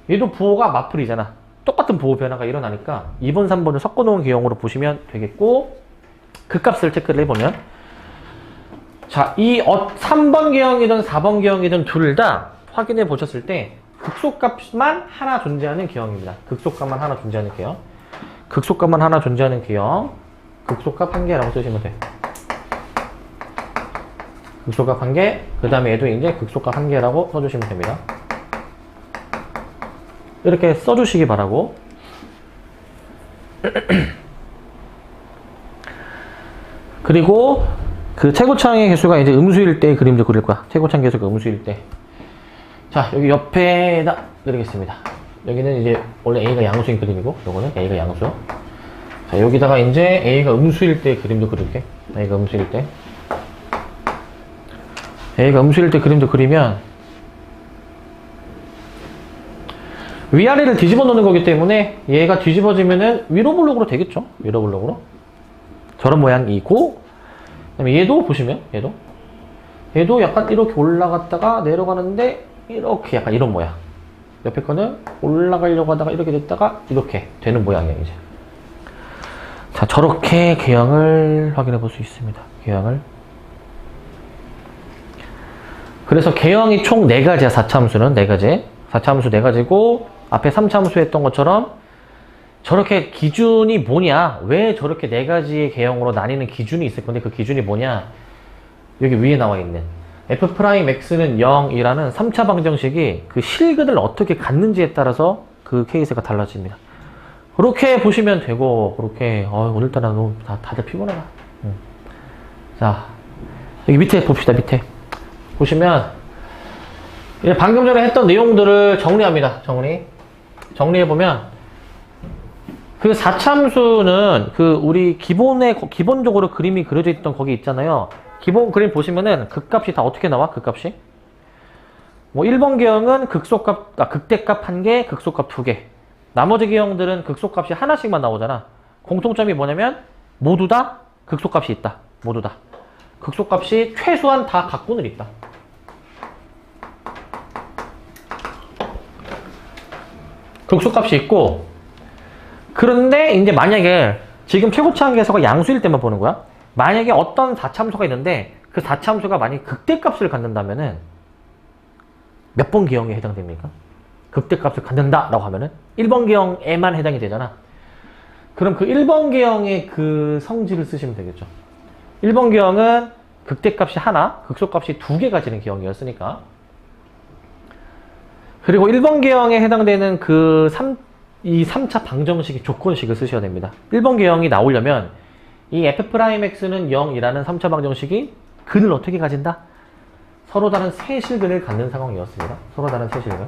얘도 부호가 마플이잖아. 똑같은 부호 변화가 일어나니까 2번, 3번을 섞어 놓은 기형으로 보시면 되겠고, 그 값을 체크를 해보면 자, 이 3번 기형이든 4번 기형이든 둘 다 확인해 보셨을 때 극소값만 하나 존재하는 기형입니다. 극소값만 하나 존재하는 기형. 극소값만 하나 존재하는 기형. 극소값 1개라고 쓰시면 돼. 극소값 1개, 그 다음에 얘도 이제 극소값 1개라고 써주시면 됩니다. 이렇게 써주시기 바라고. 그리고 그 최고창의 개수가 이제 음수일 때 그림도 그릴 거야. 최고창 개수가 음수일 때. 자, 여기 옆에다 그리겠습니다. 여기는 이제 원래 A가 양수인 그림이고, 요거는 A가 양수. 자, 여기다가 이제 A가 음수일 때 그림도 그릴게. A가 음수일 때. A가 음수일 때 그림도 그리면 위아래를 뒤집어 놓는 거기 때문에 얘가 뒤집어지면은 위로 블록으로 되겠죠? 위로 블록으로. 저런 모양이고, 그다음에 얘도 보시면 얘도 약간 이렇게 올라갔다가 내려가는데 이렇게 약간 이런 모양. 옆에 거는 올라가려고 하다가 이렇게 됐다가 이렇게 되는 모양이에요, 이제. 자, 저렇게 개형을 확인해 볼 수 있습니다. 개형을. 그래서 개형이 총 4가지야, 4차함수는. 4가지. 4차함수 4가지고, 앞에 3차함수 했던 것처럼 저렇게 기준이 뭐냐? 왜 저렇게 4가지의 개형으로 나뉘는 기준이 있을 건데 그 기준이 뭐냐? 여기 위에 나와 있는 F'X는 0이라는 3차 방정식이 그 실근을 어떻게 갖는지에 따라서 그 케이스가 달라집니다. 그렇게 보시면 되고, 그렇게 오늘따라 너무 다들 피곤하다. 자, 여기 밑에 봅시다. 밑에 보시면 방금 전에 했던 내용들을 정리합니다. 정리해보면 그 4차함수는 그 우리 기본적으로 그림이 그려져 있던 거기 있잖아요. 기본 그림 보시면은 극값이 다 어떻게 나와? 극값이? 뭐 1번 기형은 극대값 1개, 극소값 2개. 나머지 기형들은 극소값이 하나씩만 나오잖아. 공통점이 뭐냐면 모두 다 극소값이 있다. 모두 다. 극소값이 최소한 다 각군을 있다. 극소값이 있고, 그런데 이제 만약에 지금 최고차항 계수가 양수일 때만 보는 거야. 만약에 어떤 4차함수가 있는데 그 4차함수가 만약에 극대값을 갖는다면은 몇 번 기형에 해당됩니까? 극대값을 갖는다 라고 하면은 1번 기형에만 해당이 되잖아. 그럼 그 1번 기형의 그 성질을 쓰시면 되겠죠. 1번 기형은 극대값이 하나, 극소값이 2개 가지는 기형이었으니까. 그리고 1번 기형에 해당되는 이 3차 방정식의 조건식을 쓰셔야 됩니다. 1번 기형이 나오려면 이 F'X는 0이라는 3차 방정식이 근을 어떻게 가진다? 서로 다른 세실근을 갖는 상황이었습니다. 서로 다른 세실근.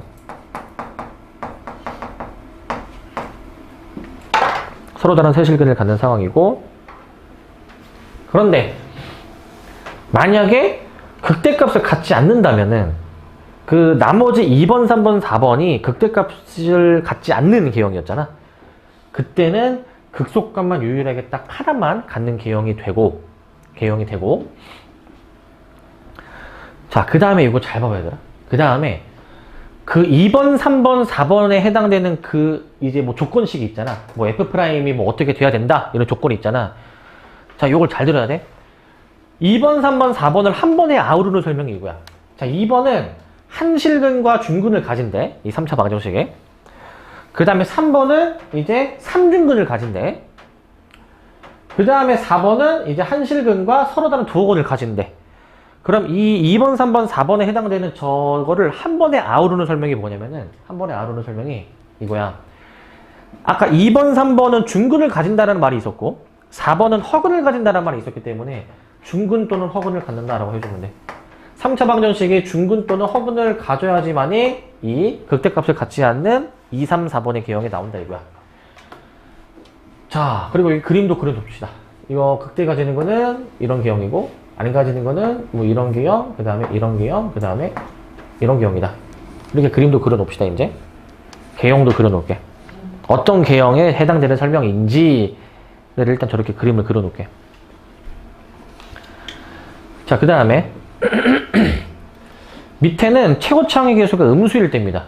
서로 다른 세실근을 갖는 상황이고, 그런데 만약에 극대값을 갖지 않는다면은 그 나머지 2번, 3번, 4번이 극대값을 갖지 않는 개형이었잖아. 그때는 극소값만 유일하게 딱 하나만 갖는 개형이 되고, 자, 그 다음에 이거 잘 봐봐야 되나? 그 다음에 그 2번, 3번, 4번에 해당되는 그 이제 뭐 조건식이 있잖아. 뭐 F'이 뭐 어떻게 돼야 된다. 이런 조건이 있잖아. 자, 이걸 잘 들어야 돼. 2번, 3번, 4번을 한 번에 아우르는 설명이 이거야. 자, 2번은 한실근과 중근을 가진대. 이 3차 방정식에. 그 다음에 3번은 이제 3중근을 가진대. 그 다음에 4번은 이제 한실근과 서로 다른 두어근을 가진대. 그럼 이 2번, 3번, 4번에 해당되는 저거를 한 번에 아우르는 설명이 뭐냐면은, 한 번에 아우르는 설명이 이거야. 아까 2번, 3번은 중근을 가진다는 말이 있었고, 4번은 허근을 가진다는 말이 있었기 때문에 중근 또는 허근을 갖는다라고 해주면 돼. 3차 방정식이 중근 또는 허근을 가져야지만이 이 극대값을 갖지 않는 2, 3, 4번의 개형이 나온다 이거야. 자, 그리고 이 그림도 그려줍시다. 이거 극대 가지는 거는 이런 개형이고, 안 가지는 거는 뭐 이런 개형, 그 다음에 이런 개형, 그 다음에 이런 개형이다. 이렇게 그림도 그려놓읍시다, 이제. 개형도 그려놓을게. 어떤 개형에 해당되는 설명인지를 일단 저렇게 그림을 그려놓을게. 자, 그 다음에 밑에는 최고차항의 계수가 음수일 때입니다.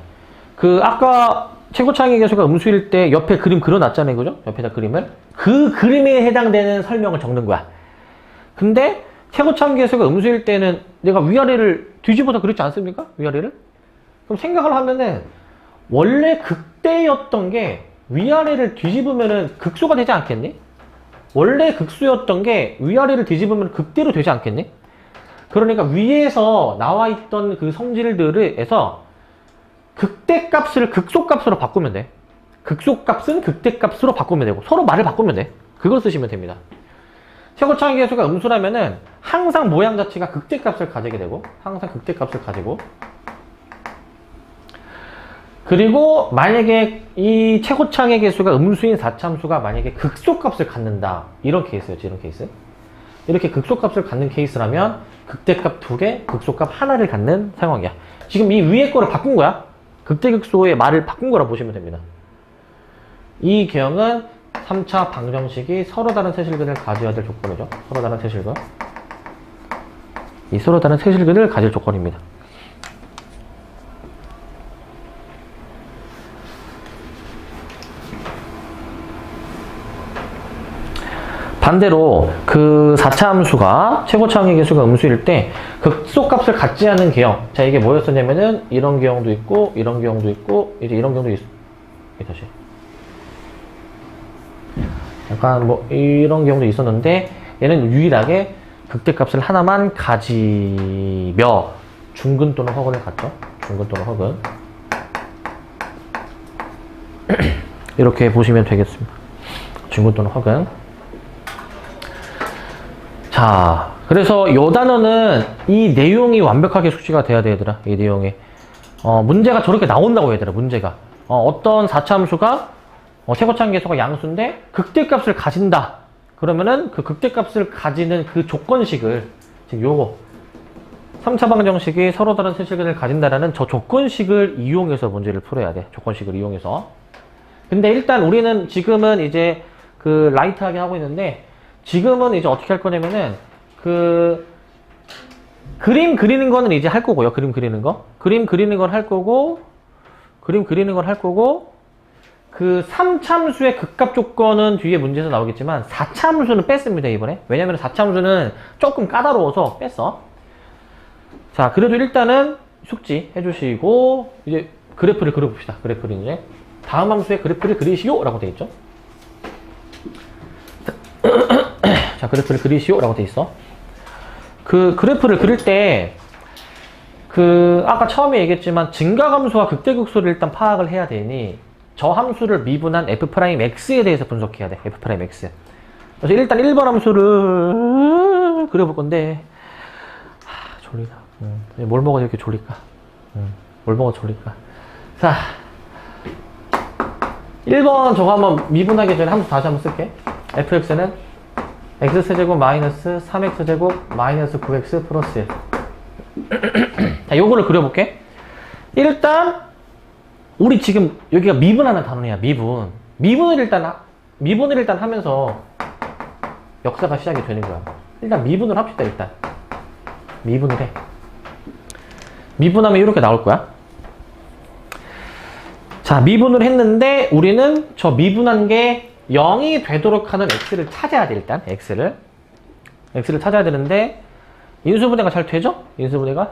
아까 최고차항의 계수가 음수일 때 옆에 그림 그려놨잖아요, 그죠? 옆에다 그림을. 그 그림에 해당되는 설명을 적는 거야. 근데 최고차항 계수가 음수일 때는 내가 위아래를 뒤집어서 그렸지 않습니까? 위아래를? 그럼 생각을 하면은 원래 극대였던 게 위아래를 뒤집으면은 극소가 되지 않겠니? 원래 극수였던 게 위아래를 뒤집으면 극대로 되지 않겠니? 그러니까 위에서 나와 있던 그 성질들에서 극대값을 극소값으로 바꾸면 돼. 극소값은 극대값으로 바꾸면 되고 서로 말을 바꾸면 돼. 그걸 쓰시면 됩니다. 최고차항 계수가 음수라면은 항상 모양 자체가 극대값을 가지게 되고 항상 극대값을 가지고 그리고 만약에 이 최고차항의 계수가 음수인 4참수가 만약에 극소값을 갖는다. 이런 케이스였지, 이런 케이스. 이렇게 극소값을 갖는 케이스라면 극대값 2개, 극소값 하나를 갖는 상황이야. 지금 이 위에 거를 바꾼 거야. 극대극소의 말을 바꾼 거라 보시면 됩니다. 이 개형은 3차 방정식이 서로 다른 세실근을 가져야 될 조건이죠. 서로 다른 세실근. 이 서로 다른 세실근을 가질 조건입니다. 반대로 그 4차 함수가 최고차항의 계수가 음수일 때 극소값을 갖지 않는 개형. 자, 이게 뭐였었냐면은 이런 개형도 있고 이런 개형도 있고 이제 이런 개형도 다시 약간 뭐 이런 경우도 있었는데 얘는 유일하게 극대값을 하나만 가지며 중근 또는 허근을 갖죠. 중근 또는 허근. 이렇게 보시면 되겠습니다. 중근 또는 허근. 자, 그래서 이 단어는 이 내용이 완벽하게 숙지가 돼야 돼, 얘들아. 이 내용이. 문제가 저렇게 나온다고, 얘들아, 문제가. 어떤 4차 함수가 최고차항 계수가 양수인데 극대값을 가진다. 그러면은 그 극대값을 가지는 그 조건식을 지금 요거 3차 방정식이 서로 다른 세실근을 가진다라는 저 조건식을 이용해서 문제를 풀어야 돼. 조건식을 이용해서. 근데 일단 우리는 지금은 이제 그 라이트하게 하고 있는데 지금은 이제 어떻게 할 거냐면은 그림 그리는 거는 이제 할 거고요. 그림 그리는 거. 그림 그리는 걸 할 거고 그 3참수의 극값 조건은 뒤에 문제에서 나오겠지만 4참수는 뺐습니다, 이번에. 왜냐면 4참수는 조금 까다로워서 뺐어. 자, 그래도 일단은 숙지 해주시고 이제 그래프를 그려봅시다. 그래프를 이제 다음 함수의 그래프를 그리시오 라고 돼 있죠. 자, 그래프를 그리시오 라고 돼 있어. 그 그래프를 그릴 때 아까 처음에 얘기했지만 증가함수와 극대극소를 일단 파악을 해야 되니 저 함수를 미분한 f'x에 대해서 분석해야 돼. f'x. 그래서 일단 1번 함수를 그려볼 건데 졸리다. 뭘 먹어야 이렇게 졸릴까? 뭘 먹어 졸릴까? 자, 1번 저거 한번 미분하기 전에 함수 다시 한번 쓸게. fx는 x세제곱 마이너스 3x제곱 마이너스 9x 플러스 1. 자, 요거를 그려볼게. 일단 우리 지금 여기가 미분하는 단어야. 미분을 일단 하면서 역사가 시작이 되는 거야. 일단 미분을 합시다. 일단 미분을 해. 미분하면 이렇게 나올 거야. 자, 미분을 했는데 우리는 저 미분한 게 0이 되도록 하는 x를 찾아야 돼. 일단 x를 찾아야 되는데 인수분해가 잘 되죠? 인수분해가.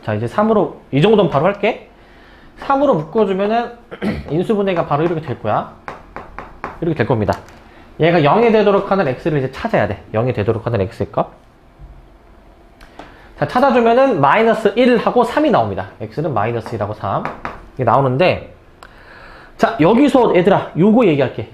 자, 이제 3으로 이 정도는 바로 할게. 3으로 묶어주면은 인수분해가 바로 이렇게 될 거야. 이렇게 될 겁니다. 얘가 0이 되도록 하는 x를 이제 찾아야 돼. 0이 되도록 하는 x의 값. 자, 찾아주면은 마이너스 1하고 3이 나옵니다. x는 마이너스 1하고 3. 이게 나오는데, 자, 여기서 얘들아, 요거 얘기할게.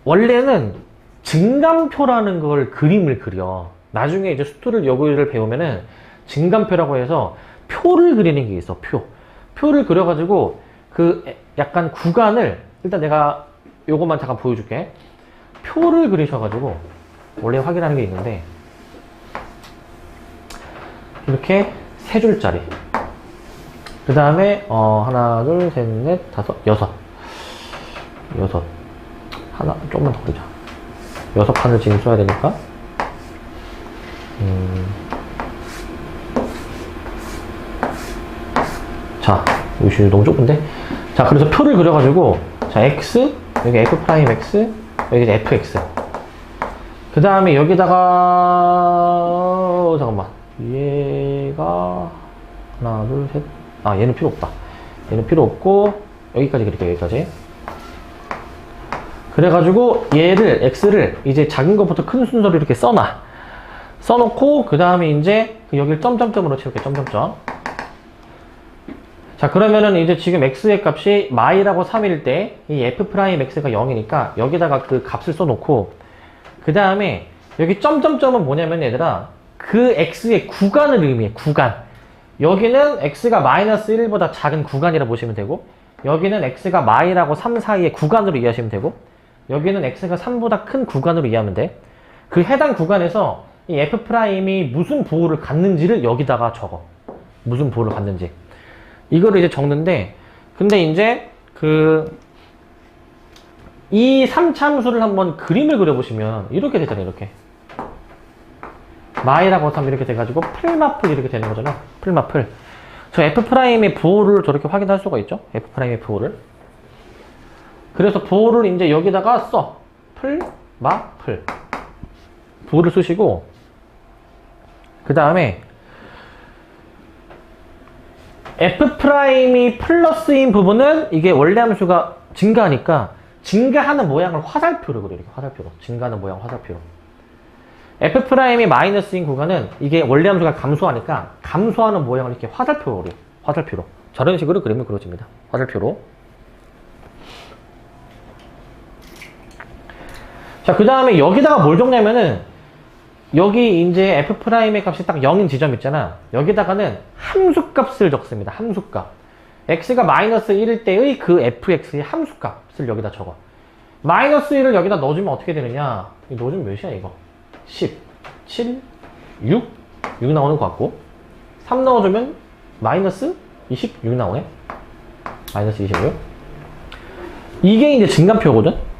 원래는 증감표라는 걸 그림을 그려. 나중에 이제 수투를 여기를 배우면은 증감표라고 해서 표를 그리는 게 있어, 표를 그려가지고 약간 구간을, 일단 내가 요것만 잠깐 보여줄게. 표를 그리셔가지고, 원래 확인하는 게 있는데, 이렇게 세 줄짜리. 그 다음에, 하나, 둘, 셋, 넷, 다섯, 여섯. 하나, 조금만 더 그리자. 6칸을 지금 써야 되니까. 자, 이거 너무 좁은데? 자, 그래서 표를 그려가지고, 자, x, 여기 f'x, 여기 fx. 그 다음에 여기다가, 잠깐만. 얘가, 하나, 둘, 셋. 아, 얘는 필요 없다. 얘는 필요 없고, 여기까지 그릴게요, 여기까지. 그래가지고, x를 이제 작은 것부터 큰 순서로 이렇게 써놓고, 그 다음에 이제, 여기를 점점점으로 채울게, 점점점. 자, 그러면은 이제 지금 x의 값이 마이라고 3일 때, 이 f'x가 0이니까, 여기다가 그 값을 써놓고, 그 다음에, 여기 점점점은 뭐냐면 얘들아, 그 x의 구간을 의미해, 구간. 여기는 x가 마이너스 1보다 작은 구간이라 보시면 되고, 여기는 x가 마이라고 3 사이의 구간으로 이해하시면 되고, 여기는 x가 3보다 큰 구간으로 이해하면 돼. 그 해당 구간에서 이 f'이 무슨 보호를 갖는지를 여기다가 적어. 무슨 보호를 갖는지. 이거를 이제 적는데, 근데 이제 이 3차함수를 한번 그림을 그려보시면 이렇게 되잖아요, 이렇게. 마이라고 3 이렇게 돼가지고 풀마플 이렇게 되는 거잖아. 풀마플. 저 f'의 부호를 저렇게 확인할 수가 있죠. f'의 부호를. 그래서 부호를 이제 여기다가 써. 풀마플. 부호를 쓰시고, 그 다음에 f'이 플러스인 부분은 이게 원래 함수가 증가하니까 증가하는 모양을 화살표로 그려요. 이렇게 화살표로. 증가하는 모양 화살표로. f'이 마이너스인 구간은 이게 원래 함수가 감소하니까 감소하는 모양을 이렇게 화살표로 그려요. 화살표로. 저런 식으로 그림을 그려집니다. 화살표로. 자, 그 다음에 여기다가 뭘 적냐면은, 여기 이제 f'의 값이 딱 0인 지점 있잖아. 여기다가는 함수값을 적습니다. 함수값. x가 마이너스 1일 때의 그 fx의 함수값을 여기다 적어. 마이너스 1을 여기다 넣어주면 어떻게 되느냐? 넣어주면 몇이야, 이거? 10, 7, 6 나오는 것 같고, 3 넣어주면 마이너스 26 나오네. 마이너스 26. 이게 이제 증감표거든?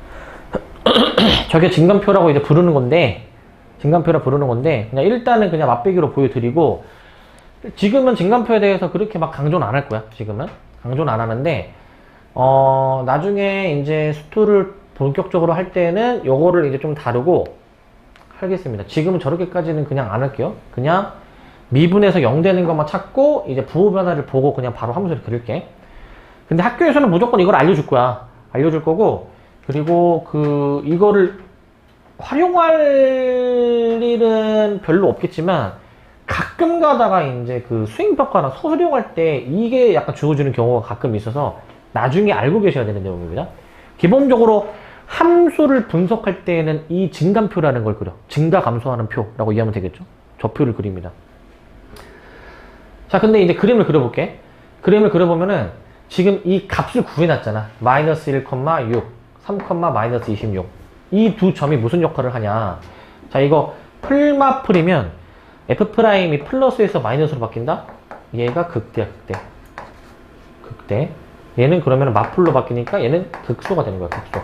저게 증감표라고 이제 부르는 건데, 그냥 일단은 그냥 맛배기로 보여드리고, 지금은 증감표에 대해서 그렇게 막 강조는 안 할 거야, 지금은. 강조는 안 하는데, 나중에 이제 수투를 본격적으로 할 때는 요거를 이제 좀 다루고 하겠습니다. 지금은 저렇게까지는 그냥 안 할게요. 그냥 미분에서 0 되는 것만 찾고, 이제 부호 변화를 보고 그냥 바로 함수를 그릴게. 근데 학교에서는 무조건 이걸 알려줄 거야. 알려줄 거고, 그리고 이거를 활용할 일은 별로 없겠지만, 가끔 가다가 이제 수행평가나 서술형할 때 이게 약간 주어지는 경우가 가끔 있어서 나중에 알고 계셔야 되는 내용입니다. 기본적으로 함수를 분석할 때에는 이 증감표라는 걸 그려. 증가 감소하는 표라고 이해하면 되겠죠. 저 표를 그립니다. 자, 근데 이제 그림을 그려볼게. 그림을 그려보면은 지금 이 값을 구해놨잖아. 마이너스 1, 6, 3, 마이너스 26. 이 두 점이 무슨 역할을 하냐. 자, 이거 풀마풀이면 f'이 플러스에서 마이너스로 바뀐다? 얘가 극대야, 극대. 얘는 그러면 마풀로 바뀌니까 얘는 극소가 되는 거야, 극소.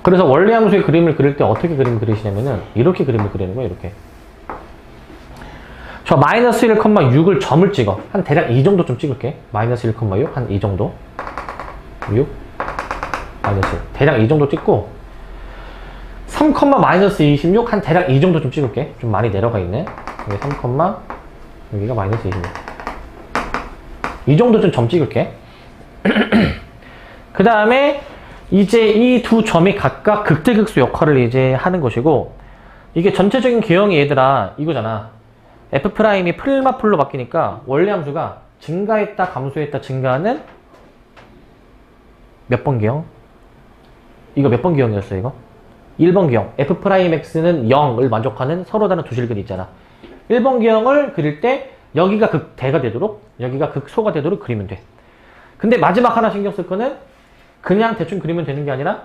그래서 원래 함수의 그림을 그릴 때 어떻게 그림을 그리시냐면은 이렇게 그림을 그리는 거야, 이렇게. 저 마이너스 1,6을 점을 찍어. 한 대략 이 정도 좀 찍을게. 마이너스 1,6, 한 이 정도. 6, 마이너스. 대략 이 정도 찍고, 3, 마이너스 26, 한 대략 이 정도 좀 찍을게. 좀 많이 내려가 있네. 여기 3, 여기가 마이너스 26. 이 정도 좀 점 찍을게. 그 다음에, 이제 이 두 점이 각각 극대극소 역할을 이제 하는 것이고, 이게 전체적인 개형이 얘들아 이거잖아. F'이 풀마풀로 바뀌니까 원래 함수가 증가했다 감소했다 증가하는 몇 번 개형? 이거 몇 번 개형이었어 이거? 1번 개형. F'X는 0을 만족하는 서로 다른 두 실근이 있잖아. 1번 개형을 그릴 때 여기가 극대가 되도록 여기가 극소가 되도록 그리면 돼. 근데 마지막 하나 신경 쓸 거는 그냥 대충 그리면 되는 게 아니라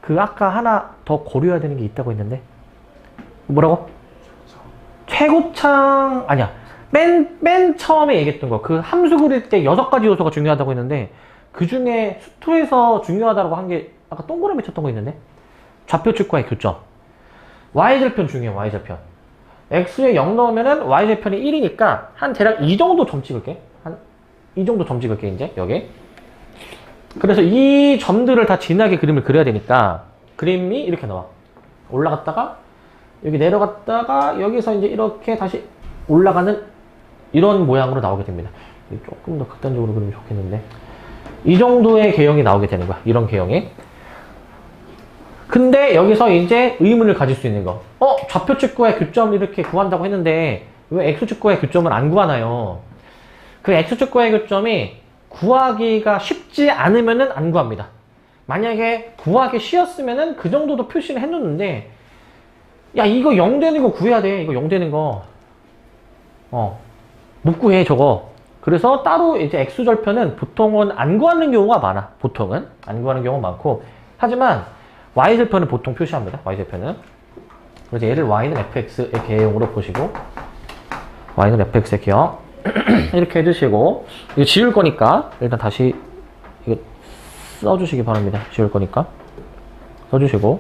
그 아까 하나 더 고려해야 되는 게 있다고 했는데 뭐라고? 최고창 아니야. 맨 처음에 얘기했던 거 그 함수 그릴 때 6가지 요소가 중요하다고 했는데 그 중에 수투에서 중요하다고 한 게 아까 동그라미 쳤던 거 있는데 좌표축과의 교점. y절편 중요해. y절편. x에 0 넣으면은 y절편이 1이니까 한 대략 이 정도 점 찍을게. 한 이 정도 점 찍을게 이제 여기. 그래서 이 점들을 다 진하게 그림을 그려야 되니까 그림이 이렇게 나와. 올라갔다가 여기 내려갔다가 여기서 이제 이렇게 다시 올라가는 이런 모양으로 나오게 됩니다. 조금 더 극단적으로 그리면 좋겠는데 이 정도의 개형이 나오게 되는 거야. 이런 개형이. 근데 여기서 이제 의문을 가질 수 있는 거. 좌표축과의 교점을 이렇게 구한다고 했는데 왜 x축과의 교점을 안 구하나요? 그 x축과의 교점이 구하기가 쉽지 않으면은 안 구합니다. 만약에 구하기 쉬웠으면은 그 정도도 표시를 해놓는데 야 이거 0 되는 거 구해야 돼. 이거 0 되는 거 못 구해 저거. 그래서 따로 이제 x절편은 보통은 안 구하는 경우가 많아. 보통은 안 구하는 경우가 많고 하지만 y절편은 보통 표시합니다. y절편은. 그래서 얘를 y는 fx의 개형으로 보시고 y는 fx의 개형 이렇게 해주시고 이거 지울 거니까 일단 다시 이거 써주시기 바랍니다. 지울 거니까 써주시고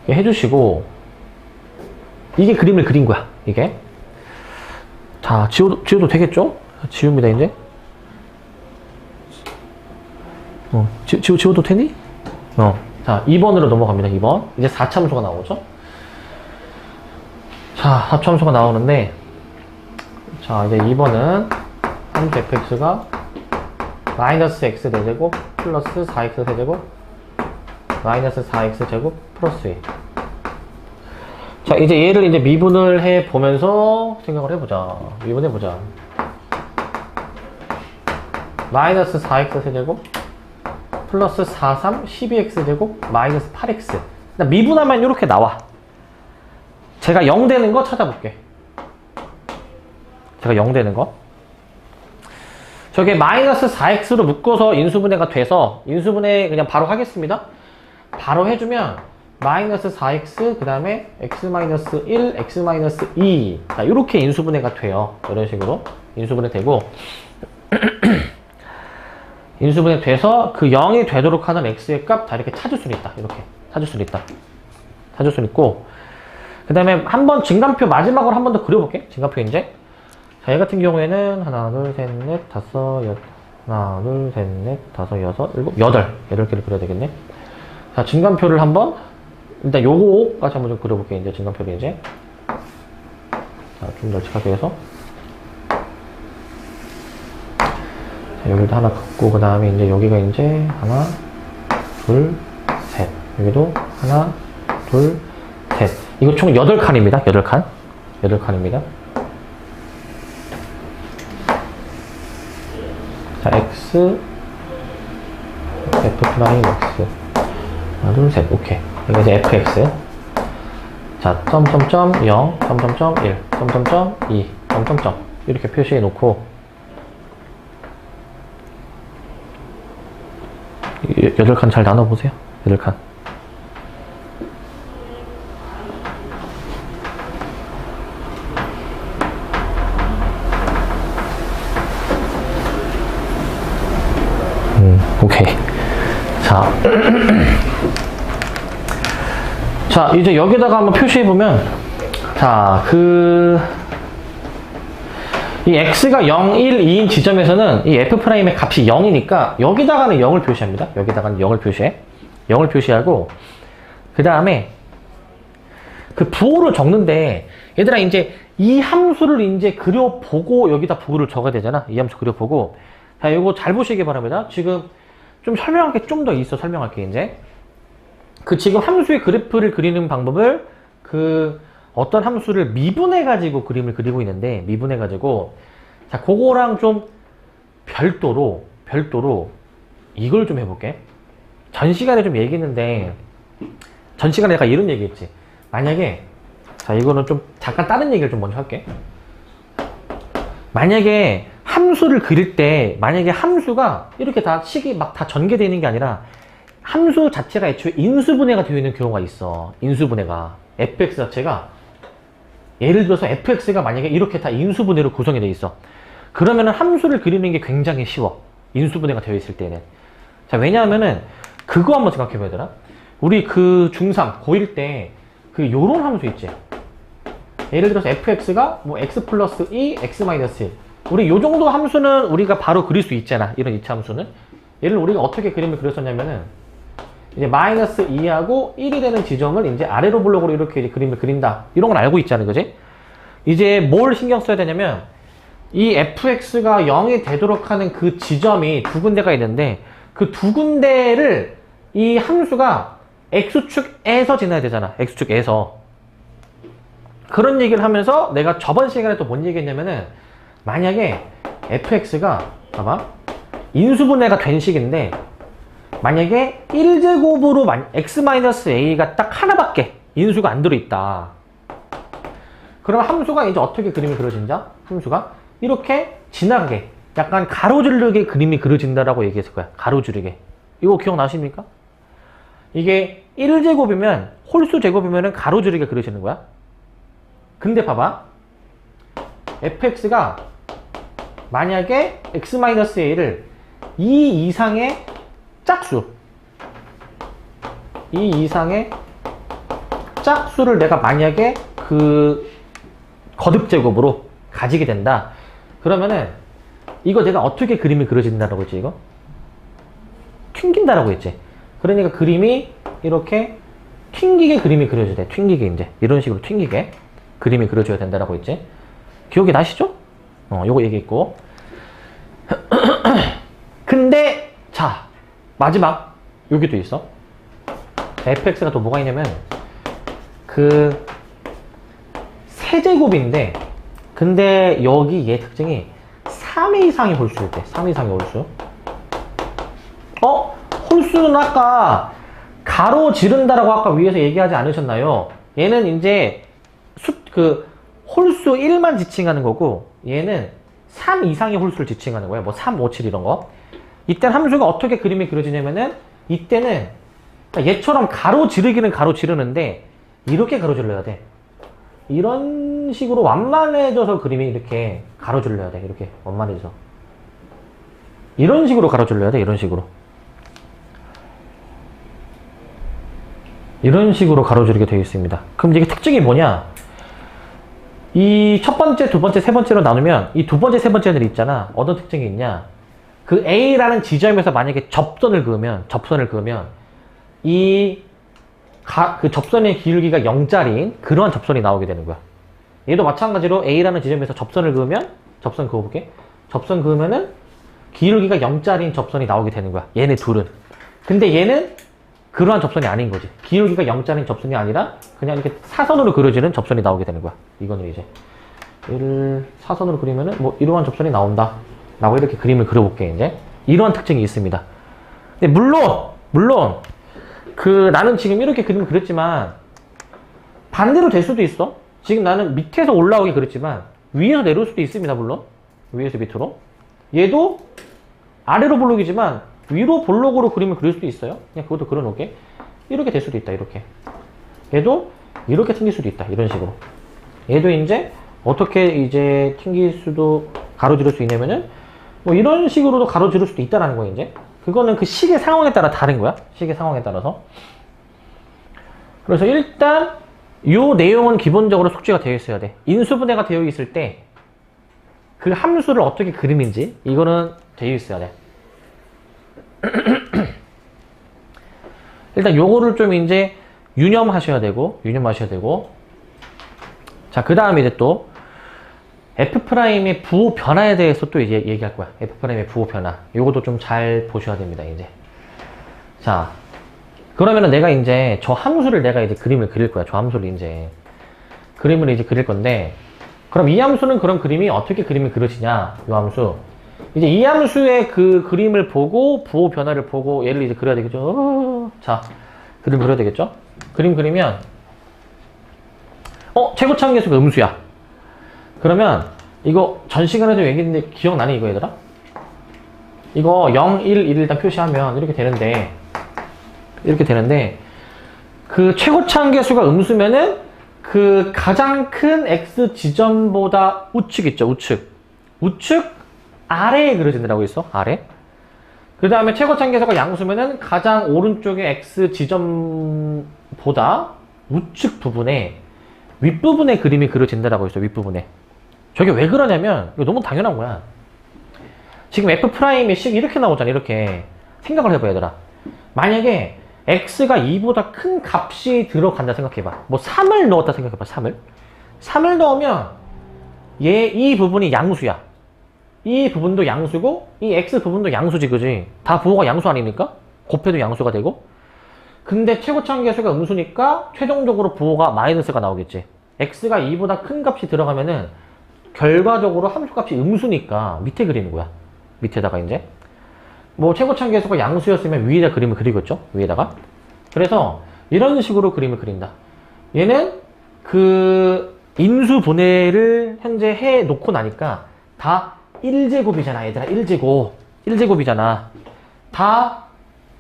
해주시고 이게 그림을 그린 거야. 이게 자 지워도 되겠죠? 지웁니다 이제. 지워도 되니? 자 2번으로 넘어갑니다. 2번 이제 4참수가 나오죠. 자 4참수가 나오는데 자 이제 2번은 함수 fx가 마이너스 x 대제곱 플러스 4x 대제곱 마이너스 4x 제곱 플러스 2. 자 이제 얘를 이제 미분을 해 보면서 생각을 해보자. 미분해보자. 마이너스 4x 세제곱 플러스 4, 3, 12x 제곱 마이너스 8x. 미분하면 이렇게 나와. 제가 0 되는 거 찾아볼게. 제가 0 되는 거. 저게 마이너스 4x로 묶어서 인수분해가 돼서 인수분해 그냥 바로 하겠습니다. 바로 해주면 마이너스 4x 그 다음에 x-1, x-2 자 이렇게 인수분해가 돼요. 이런 식으로 인수분해 되고 인수분해 돼서 그 0이 되도록 하는 x의 값 다 이렇게 찾을 수 있다. 이렇게 찾을 수 있다. 찾을 수 있고 그 다음에 한번 진간표 마지막으로 한 번 더 그려볼게. 진간표 이제 자, 얘 같은 경우에는 하나, 둘, 셋, 넷, 다섯, 하나, 둘, 셋, 넷, 다섯, 여섯, 일곱, 여덟 개를 그려야 되겠네. 자, 진간표를 한번 일단 요거까지 한번 좀 그려볼게. 이제 진간표를 이제 자, 좀 널찍하게 해서 자, 여기도 하나 긋고 그 다음에 이제 여기가 이제 하나, 둘, 셋. 여기도 하나, 둘, 셋. 이거 총 8칸입니다. 8칸. 8칸입니다. 자, x, f 프라임 x. 하나, 둘, 셋. 오케이. 여기 이제 fx. 자, 점점점 0, 점점점 1, 점점점 2, 점점점. 이렇게 표시해 놓고, 8칸 잘 나눠보세요. 8칸. 오케이. 자. 자, 이제 여기다가 한번 표시해보면, 자, 이 x가 0, 1, 2인 지점에서는 이 f'의 값이 0이니까 여기다가는 0을 표시합니다. 여기다가는 0을 표시해. 0을 표시하고, 그 다음에 그 부호를 적는데, 얘들아, 이제 이 함수를 이제 그려보고 여기다 부호를 적어야 되잖아. 이 함수 그려보고. 자, 이거 잘 보시기 바랍니다. 지금 좀 설명할 게 좀 더 있어. 설명할 게 이제 그 지금 함수의 그래프를 그리는 방법을 그 어떤 함수를 미분해 가지고 그림을 그리고 있는데, 미분해 가지고 자 그거랑 좀 별도로 이걸 좀 해볼게. 전 시간에 좀 얘기했는데, 전 시간에 내가 이런 얘기했지. 만약에 자 이거는 좀 잠깐 다른 얘기를 좀 먼저 할게. 만약에 함수를 그릴 때, 만약에 함수가 이렇게 다 식이 막 다 전개되어 있는 게 아니라 함수 자체가 애초에 인수분해가 되어 있는 경우가 있어. 인수분해가 fx 자체가, 예를 들어서 fx가 만약에 이렇게 다 인수분해로 구성이 되어 있어. 그러면은 함수를 그리는 게 굉장히 쉬워. 인수분해가 되어 있을 때는. 자, 왜냐하면은 그거 한번 생각해 봐야 되나? 우리 그 중3, 고1 때 그 요런 함수 있지. 예를 들어서 fx가 뭐 x 플러스 2, x 마이너스 1. 우리 요 정도 함수는 우리가 바로 그릴 수 있잖아. 이런 이차 함수는. 얘를 우리가 어떻게 그림을 그렸었냐면은 이제 마이너스 2하고 1이 되는 지점을 이제 아래로 블록으로 이렇게 이제 그림을 그린다. 이런 걸 알고 있잖아. 그지? 이제 뭘 신경 써야 되냐면 이 fx가 0이 되도록 하는 그 지점이 두 군데가 있는데, 그 두 군데를 이 함수가 x축에서 지나야 되잖아. x축에서. 그런 얘기를 하면서 내가 저번 시간에 또 뭔 얘기했냐면은, 만약에 fx가 봐봐 인수분해가 된 식인데, 만약에 1제곱으로 x-a가 딱 하나밖에 인수가 안 들어있다. 그럼 함수가 이제 어떻게 그림이 그려진다? 함수가 이렇게 지나가게, 약간 가로지르게 그림이 그려진다라고 얘기했을 거야. 가로지르게. 이거 기억나십니까? 이게 1제곱이면, 홀수 제곱이면 가로지르게 그려지는 거야. 근데 봐봐. fx가 만약에 x-a를 2 이상의 짝수, 2 이상의 짝수를 내가 만약에 그 거듭제곱으로 가지게 된다. 그러면은 이거 내가 어떻게 그림이 그려진다라고 했지? 이거 튕긴다라고 했지. 그러니까 그림이 이렇게 튕기게 그림이 그려져야 돼. 튕기게, 이제 이런 식으로 튕기게 그림이 그려져야 된다라고 했지. 기억이 나시죠? 요거 얘기했고. 근데 자 마지막 여기도 있어. fx가 또 뭐가 있냐면 그 세제곱인데, 근데 여기 얘 특징이 3 이상의 홀수일 때, 3 이상의 홀수. 홀수는 아까 가로 지른다라고 아까 위에서 얘기하지 않으셨나요? 얘는 이제 홀수 1만 지칭하는 거고, 얘는 3 이상의 홀수를 지칭하는 거예요. 뭐 3, 5, 7 이런 거. 이때 함수가 어떻게 그림이 그려지냐면은, 이때는 얘처럼 가로 지르기는 가로 지르는데 이렇게 가로 질러야 돼. 이런 식으로 완만해져서 그림이 이렇게 가로 질러야 돼. 이렇게 완만해져서 이런 식으로 가로 질러야 돼. 이런 식으로 가로지르게 되어 있습니다. 그럼 이게 특징이 뭐냐? 이 첫 번째, 두 번째, 세 번째로 나누면 이 두 번째, 세 번째들 있잖아. 어떤 특징이 있냐? 그 A라는 지점에서 만약에 접선을 그으면 그 접선의 기울기가 0짜리인 그러한 접선이 나오게 되는 거야. 얘도 마찬가지로 A라는 지점에서 접선을 그으면, 접선 그어볼게. 접선 그으면은 기울기가 0짜리인 접선이 나오게 되는 거야. 얘네 둘은. 근데 얘는 그러한 접선이 아닌 거지. 기울기가 0짜리인 접선이 아니라 그냥 이렇게 사선으로 그려지는 접선이 나오게 되는 거야. 이거는 이제 얘를 사선으로 그리면은 뭐 이러한 접선이 나온다 라고 이렇게 그림을 그려볼게. 이제 이러한 특징이 있습니다. 근데 물론 나는 지금 이렇게 그림을 그렸지만 반대로 될 수도 있어. 지금 나는 밑에서 올라오게 그렸지만 위에서 내려올 수도 있습니다. 물론 위에서 밑으로. 얘도 아래로 볼록이지만 위로 볼록으로 그림을 그릴 수도 있어요. 그냥 그것도 그려놓을게. 이렇게 될 수도 있다. 이렇게. 얘도 이렇게 튕길 수도 있다. 이런 식으로. 얘도 이제 어떻게 이제 튕길 수도, 가로지를 수 있냐면은 뭐 이런 식으로도 가로지를 수도 있다라는 거예요. 이제 그거는 그 식의 상황에 따라 다른 거야. 식의 상황에 따라서. 그래서 일단 이 내용은 기본적으로 숙지가 되어 있어야 돼. 인수분해가 되어 있을 때 그 함수를 어떻게 그리는지 이거는 되어 있어야 돼. 일단 요거를 좀 이제 유념하셔야 되고. 자, 그 다음에 이제 또 F'의 부호 변화에 대해서 또 이제 얘기할 거야. F'의 부호 변화. 요것도 좀 잘 보셔야 됩니다, 이제. 자, 그러면은 내가 이제 저 함수를 내가 이제 그림을 그릴 거야. 저 함수를 이제. 그림을 이제 그릴 건데, 그럼 이 함수는 그럼 그림이 어떻게 그림이 그려지냐? 이 함수. 이제 이 함수의 그 그림을 보고, 부호 변화를 보고, 얘를 이제 그려야 되겠죠? 자, 그림 그려야 되겠죠? 그림 그리면, 최고차항계수가 음수야. 그러면, 이거 전 시간에도 얘기했는데 기억나니, 이거 얘들아? 이거 0, 1, 1 일단 표시하면 이렇게 되는데, 그 최고차항계수가 음수면은 그 가장 큰 x 지점보다 우측 있죠, 우측. 우측 아래에 그려진다고 있어, 아래. 그 다음에 최고차항계수가 양수면은 가장 오른쪽의 x 지점보다 우측 부분에, 윗부분에 그림이 그려진다고 있어, 윗부분에. 저게 왜 그러냐면, 이거 너무 당연한 거야. 지금 f'의 식이 이렇게 나오잖아, 이렇게. 생각을 해봐, 얘들아. 만약에 x가 2보다 큰 값이 들어간다 생각해봐. 뭐 3을 넣었다 생각해봐. 3을 넣으면 이 부분이 양수야. 이 부분도 양수고 이 x 부분도 양수지, 그지? 다 부호가 양수 아닙니까? 곱해도 양수가 되고. 근데 최고차항계수가 음수니까 최종적으로 부호가 마이너스가 나오겠지. x가 2보다 큰 값이 들어가면은 결과적으로 함수값이 음수니까 밑에 그리는 거야. 밑에다가 이제 뭐 최고차항계수가 양수였으면 위에다 그림을 그리겠죠? 위에다가. 그래서 이런 식으로 그림을 그린다. 얘는 그 인수분해를 현재 해 놓고 나니까 다 1제곱이잖아, 얘들아. 1제곱이잖아. 다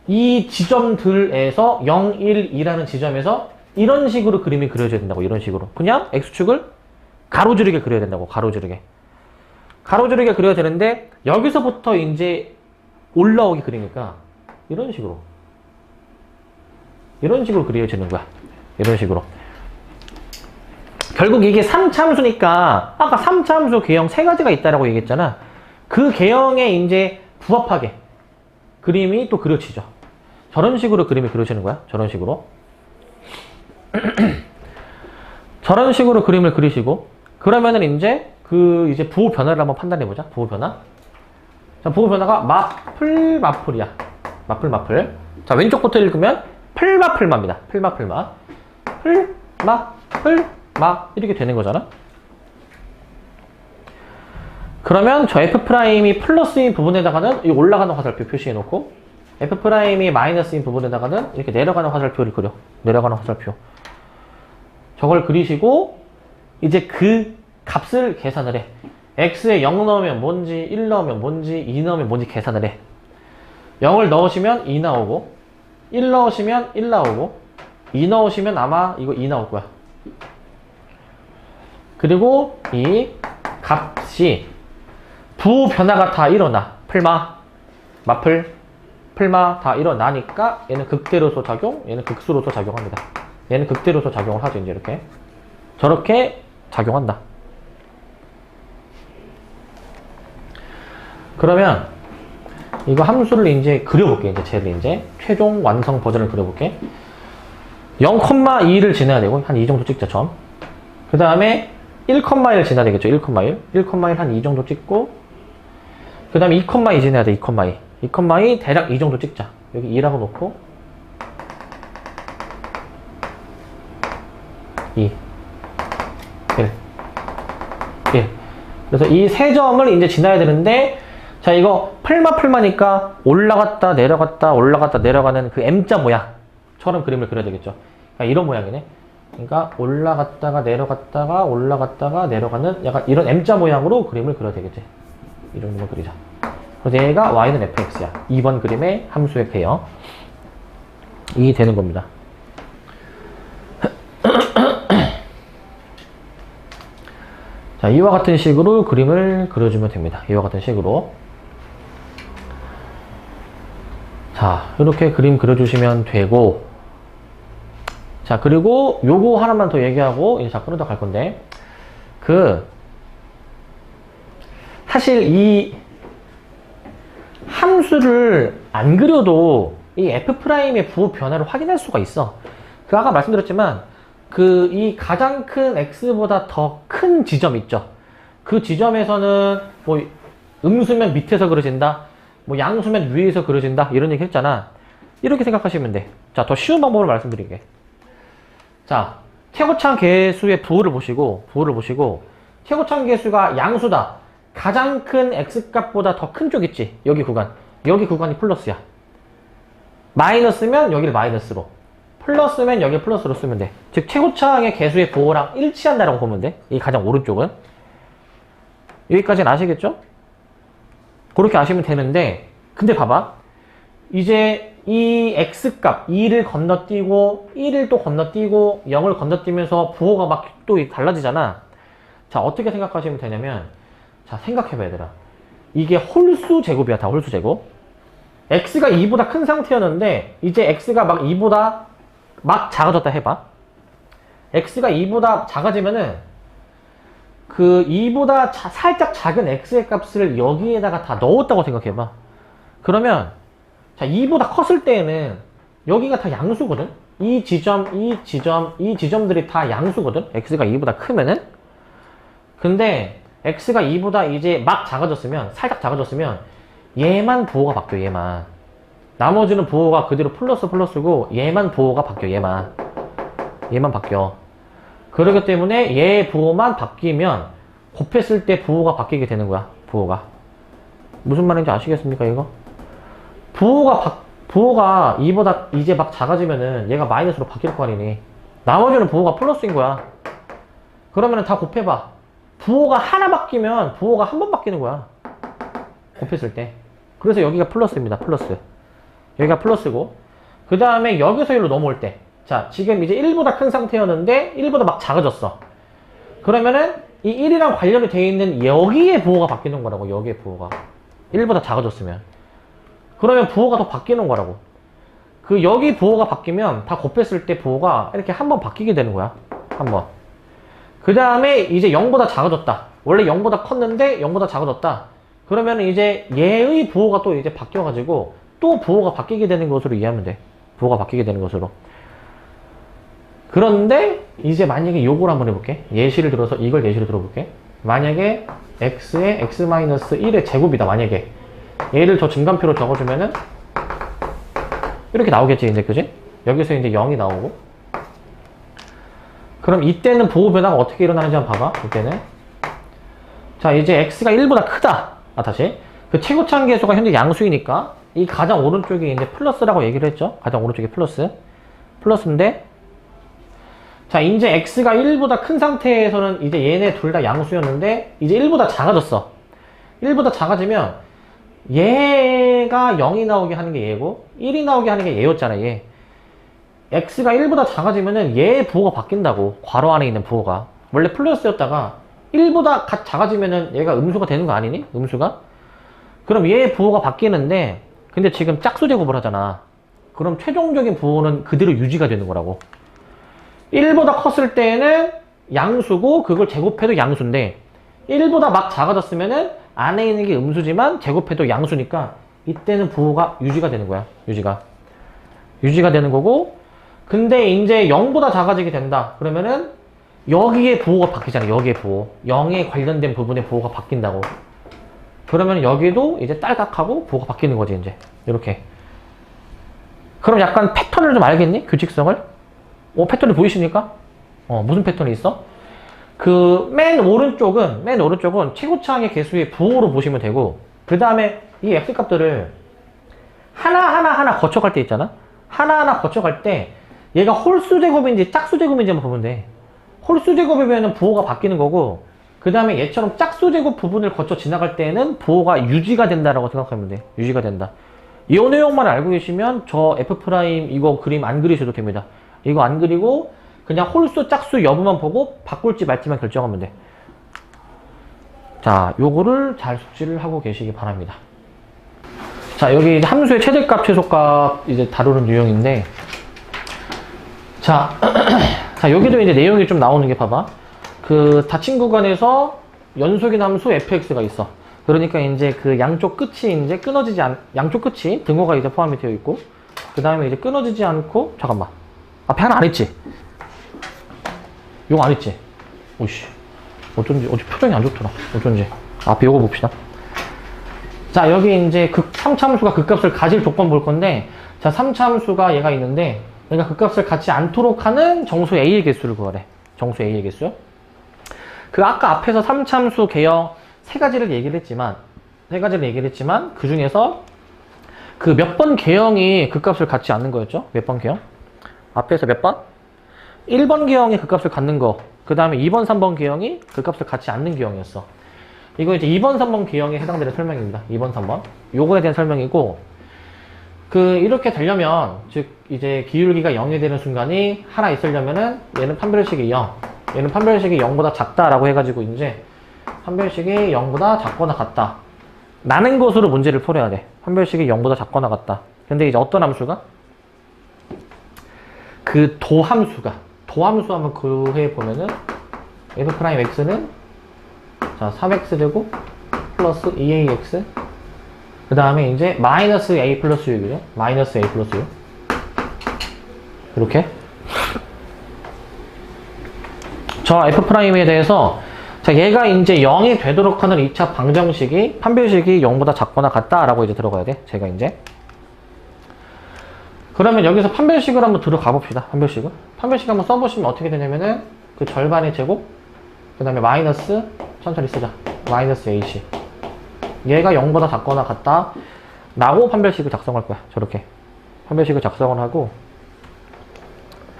이 지점들에서 0, 1, 2라는 지점에서 이런 식으로 그림이 그려져야 된다고. 이런 식으로. 그냥 x축을 가로지르게 그려야 된다고. 가로지르게 그려야 되는데 여기서부터 이제 올라오게 그리니까 이런 식으로 그려지는 거야. 이런 식으로. 결국 이게 3차 함수니까 아까 3차 함수 개형 3가지가 있다라고 얘기했잖아. 그 개형에 이제 부합하게 그림이 또 그려지죠. 저런 식으로 그림이 그려지는 거야. 저런 식으로. 저런 식으로 그림을 그리시고, 그러면은 이제 이제 부호 변화를 한번 판단해 보자. 부호 변화. 자, 부호 변화가 마플이야. 마플. 자, 왼쪽부터 읽으면 플마입니다. 플마. 이렇게 되는 거잖아. 그러면 저 F'이 플러스인 부분에다가는 이 올라가는 화살표 표시해 놓고, F'이 마이너스인 부분에다가는 이렇게 내려가는 화살표를 그려. 내려가는 화살표. 저걸 그리시고, 이제 그 값을 계산을 해. x에 0 넣으면 뭔지, 1 넣으면 뭔지, 2 넣으면 뭔지 계산을 해. 0을 넣으시면 2 나오고, 1 넣으시면 1 나오고, 2 넣으시면 아마 이거 2 나올 거야. 그리고 이 값이 부호 변화가 다 일어나. 플마 다 일어나니까 얘는 극대로소 작용, 얘는 극수로소 작용합니다. 얘는 극대로소 작용을 하죠. 이제 이렇게. 저렇게 작용한다. 그러면 이거 함수를 이제 그려볼게. 이제 쟤를 이제 최종 완성 버전을 그려볼게. 0,2를 지나야 되고 한 이 정도 찍자. 점. 그 다음에 1,1 지나야 되겠죠. 1,1 한 이 정도 찍고, 그 다음에 2,2 지나야 돼. 2,2 대략 이 정도 찍자. 여기 2라고 놓고 2 1 그래서 이 세 점을 이제 지나야 되는데, 자, 이거 플마니까 올라갔다 내려가는 그 M자 모양처럼 그림을 그려야 되겠죠. 그러니까 이런 모양이네. 그러니까 올라갔다가 내려가는 약간 이런 M자 모양으로 그림을 그려야 되겠지. 이런 걸 그리자. 그래서 얘가 y는 fx야. 2번 그림의 함수의 개형. 이 되는 겁니다. 자, 이와 같은 식으로 그림을 그려주면 됩니다. 이와 같은 식으로. 자, 이렇게 그림 그려주시면 되고, 자, 그리고 요거 하나만 더 얘기하고 이제 작품으로 갈 건데, 사실 이 함수를 안 그려도 이 f'의 부호 변화를 확인할 수가 있어. 아까 말씀드렸지만 이 가장 큰 x보다 더 큰 지점 있죠. 그 지점에서는 뭐 음수면 밑에서 그려진다, 뭐 양수면 위에서 그려진다, 이런 얘기 했잖아. 이렇게 생각하시면 돼. 자, 더 쉬운 방법을 말씀드릴게. 자, 최고창 계수의 부호를 보시고 최고창 계수가 양수다. 가장 큰 x값보다 더 큰 쪽 있지. 여기 구간이 플러스야. 마이너스면 여기를 마이너스로, 플러스면 여기를 플러스로 쓰면 돼. 즉 최고창의 계수의 부호랑 일치한다라고 보면 돼. 이 가장 오른쪽은. 여기까지는 아시겠죠? 그렇게 아시면 되는데, 근데 봐봐. 이제 이 x값 2를 건너뛰고 1을 또 건너뛰고 0을 건너뛰면서 부호가 막 또 달라지잖아. 자, 어떻게 생각하시면 되냐면, 자, 생각해봐 얘들아. 이게 홀수 제곱이야. 다 홀수 제곱. x가 2보다 큰 상태였는데 이제 x가 막 2보다 막 작아졌다 해봐. x가 2보다 작아지면은 그 2보다 살짝 작은 x의 값을 여기에다가 다 넣었다고 생각해봐. 그러면 자, 2보다 컸을 때에는 여기가 다 양수거든. 이 지점들이 다 양수거든. x가 2보다 크면은. 근데 x가 2보다 이제 막 작아졌으면, 살짝 작아졌으면 얘만 부호가 바뀌어. 얘만. 나머지는 부호가 그대로 플러스고 얘만 부호가 바뀌어. 얘만 바뀌어. 그렇기 때문에 얘 부호만 바뀌면 곱했을 때 부호가 바뀌게 되는 거야. 부호가. 무슨 말인지 아시겠습니까 이거? 부호가 2보다 이제 막 작아지면은 얘가 마이너스로 바뀔 거 아니니. 나머지는 부호가 플러스인 거야. 그러면은 다 곱해봐. 부호가 하나 바뀌면 부호가 한 번 바뀌는 거야. 곱했을 때. 그래서 여기가 플러스입니다. 플러스. 여기가 플러스고, 그 다음에 여기서 1로 넘어올 때, 자, 지금 이제 1보다 큰 상태였는데 1보다 막 작아졌어. 그러면은 이 1이랑 관련이 되어 있는 여기에 부호가 바뀌는 거라고. 여기에 부호가 1보다 작아졌으면. 그러면 부호가 더 바뀌는 거라고. 그 여기 부호가 바뀌면 다 곱했을 때 부호가 이렇게 한 번 바뀌게 되는 거야. 한 번. 그 다음에 이제 0보다 작아졌다. 원래 0보다 컸는데 0보다 작아졌다. 그러면 이제 얘의 부호가 또 이제 바뀌어가지고 또 부호가 바뀌게 되는 것으로 이해하면 돼. 부호가 바뀌게 되는 것으로. 그런데 이제 만약에 요걸 한번 해볼게. 예시를 들어서 이걸 예시로 들어볼게. 만약에 x의 x-1의 제곱이다. 만약에 얘를 저 증간표로 적어주면은 이렇게 나오겠지 이제. 그지? 여기서 이제 0이 나오고, 그럼 이때는 부호 변화가 어떻게 일어나는지 한번 봐봐. 이때는 자, 이제 x가 1보다 크다. 다시 그 최고창 계수가 현재 양수이니까 이 가장 오른쪽이 이제 플러스라고 얘기를 했죠. 가장 오른쪽이 플러스인데, 자, 이제 x가 1보다 큰 상태에서는 이제 얘네 둘 다 양수였는데 이제 1보다 작아졌어. 1보다 작아지면 얘가 0이 나오게 하는 게 얘고 1이 나오게 하는 게 얘였잖아. 얘 x가 1보다 작아지면은 얘의 부호가 바뀐다고. 괄호 안에 있는 부호가 원래 플러스였다가 1보다 작아지면은 얘가 음수가 되는 거 아니니? 음수가? 그럼 얘의 부호가 바뀌는데, 근데 지금 짝수 제곱을 하잖아. 그럼 최종적인 부호는 그대로 유지가 되는 거라고. 1보다 컸을 때는 양수고 그걸 제곱해도 양수인데 1보다 막 작아졌으면은 안에 있는 게 음수지만 제곱해도 양수니까 이때는 부호가 유지가 되는 거야. 유지가 되는 거고, 근데 이제 0보다 작아지게 된다. 그러면은 여기에 부호가 바뀌잖아. 여기에 부호. 0에 관련된 부분의 부호가 바뀐다고. 그러면 여기도 이제 딸깍하고 부호가 바뀌는 거지, 이제. 이렇게. 그럼 약간 패턴을 좀 알겠니? 규칙성을? 패턴이 보이십니까? 무슨 패턴이 있어? 그 맨 오른쪽은 최고창의 개수의 부호로 보시면 되고, 그 다음에 이 x값들을 하나하나 거쳐갈 때 있잖아? 하나하나 거쳐갈 때 얘가 홀수 제곱인지 짝수 제곱인지만 보면 돼. 홀수 제곱이면 부호가 바뀌는 거고, 그 다음에 얘처럼 짝수 제곱 부분을 거쳐 지나갈 때에는 부호가 유지가 된다라고 생각하면 돼. 유지가 된다. 이 내용만 알고 계시면 저 f' 이거 그림 안 그리셔도 됩니다. 이거 안 그리고 그냥 홀수 짝수 여부만 보고 바꿀지 말지만 결정하면 돼. 자, 요거를 잘 숙지를 하고 계시기 바랍니다. 자, 여기 이제 함수의 최대값, 최소값 이제 다루는 유형인데, 자, 자, 여기도 이제 내용이 좀 나오는 게 봐봐. 그 닫힌 구간에서 연속인 함수 fx가 있어. 그러니까 이제 그 양쪽 끝이 이제 양쪽 끝이 등호가 이제 포함이 되어 있고, 그 다음에 이제 끊어지지 않고, 잠깐만. 앞에 하나 안 했지? 요거 안 했지? 오씨. 어쩐지 표정이 안 좋더라. 어쩐지. 앞에 요거 봅시다. 자, 여기 이제 3차함수가 극값을 가질 조건 볼 건데, 자, 3차 함수가 얘가 있는데 얘가 그 값을 갖지 않도록 하는 정수 A의 개수를 구하래. 정수 A의 개수. 그 아까 앞에서 3차 함수 개형 세 가지를 얘기를 했지만 그 중에서 그 몇 번 개형이 그 값을 갖지 않는 거였죠? 몇 번 개형? 앞에서 몇 번? 1번 개형이 그 값을 갖는 거. 그 다음에 2번, 3번 개형이 그 값을 갖지 않는 개형이었어. 이거 이제 2번, 3번 개형에 해당되는 설명입니다. 2번, 3번. 요거에 대한 설명이고, 이렇게 되려면, 즉, 이제 기울기가 0이 되는 순간이 하나 있으려면은 얘는 판별식이 0, 얘는 판별식이 0보다 작다라고 해가지고 이제 판별식이 0보다 작거나 같다. 라는 것으로 문제를 풀어야 돼. 판별식이 0보다 작거나 같다. 근데 이제 어떤 함수가? 그 도함수 한번 구해보면은 f'x는 자 3x 되고 플러스 2ax 그 다음에 이제 마이너스 a 플러스 6이죠. 마이너스 a 플러스 6 이렇게 저 f'에 대해서 자 얘가 이제 0이 되도록 하는 2차 방정식이 판별식이 0보다 작거나 같다라고 이제 들어가야 돼. 제가 이제 그러면 여기서 판별식을 한번 들어가 봅시다. 판별식 한번 써보시면 어떻게 되냐면은 그 절반의 제곱 그 다음에 마이너스 천천히 쓰자. 마이너스 ac 얘가 0보다 작거나 같다 라고 판별식을 작성할 거야. 저렇게 판별식을 작성을 하고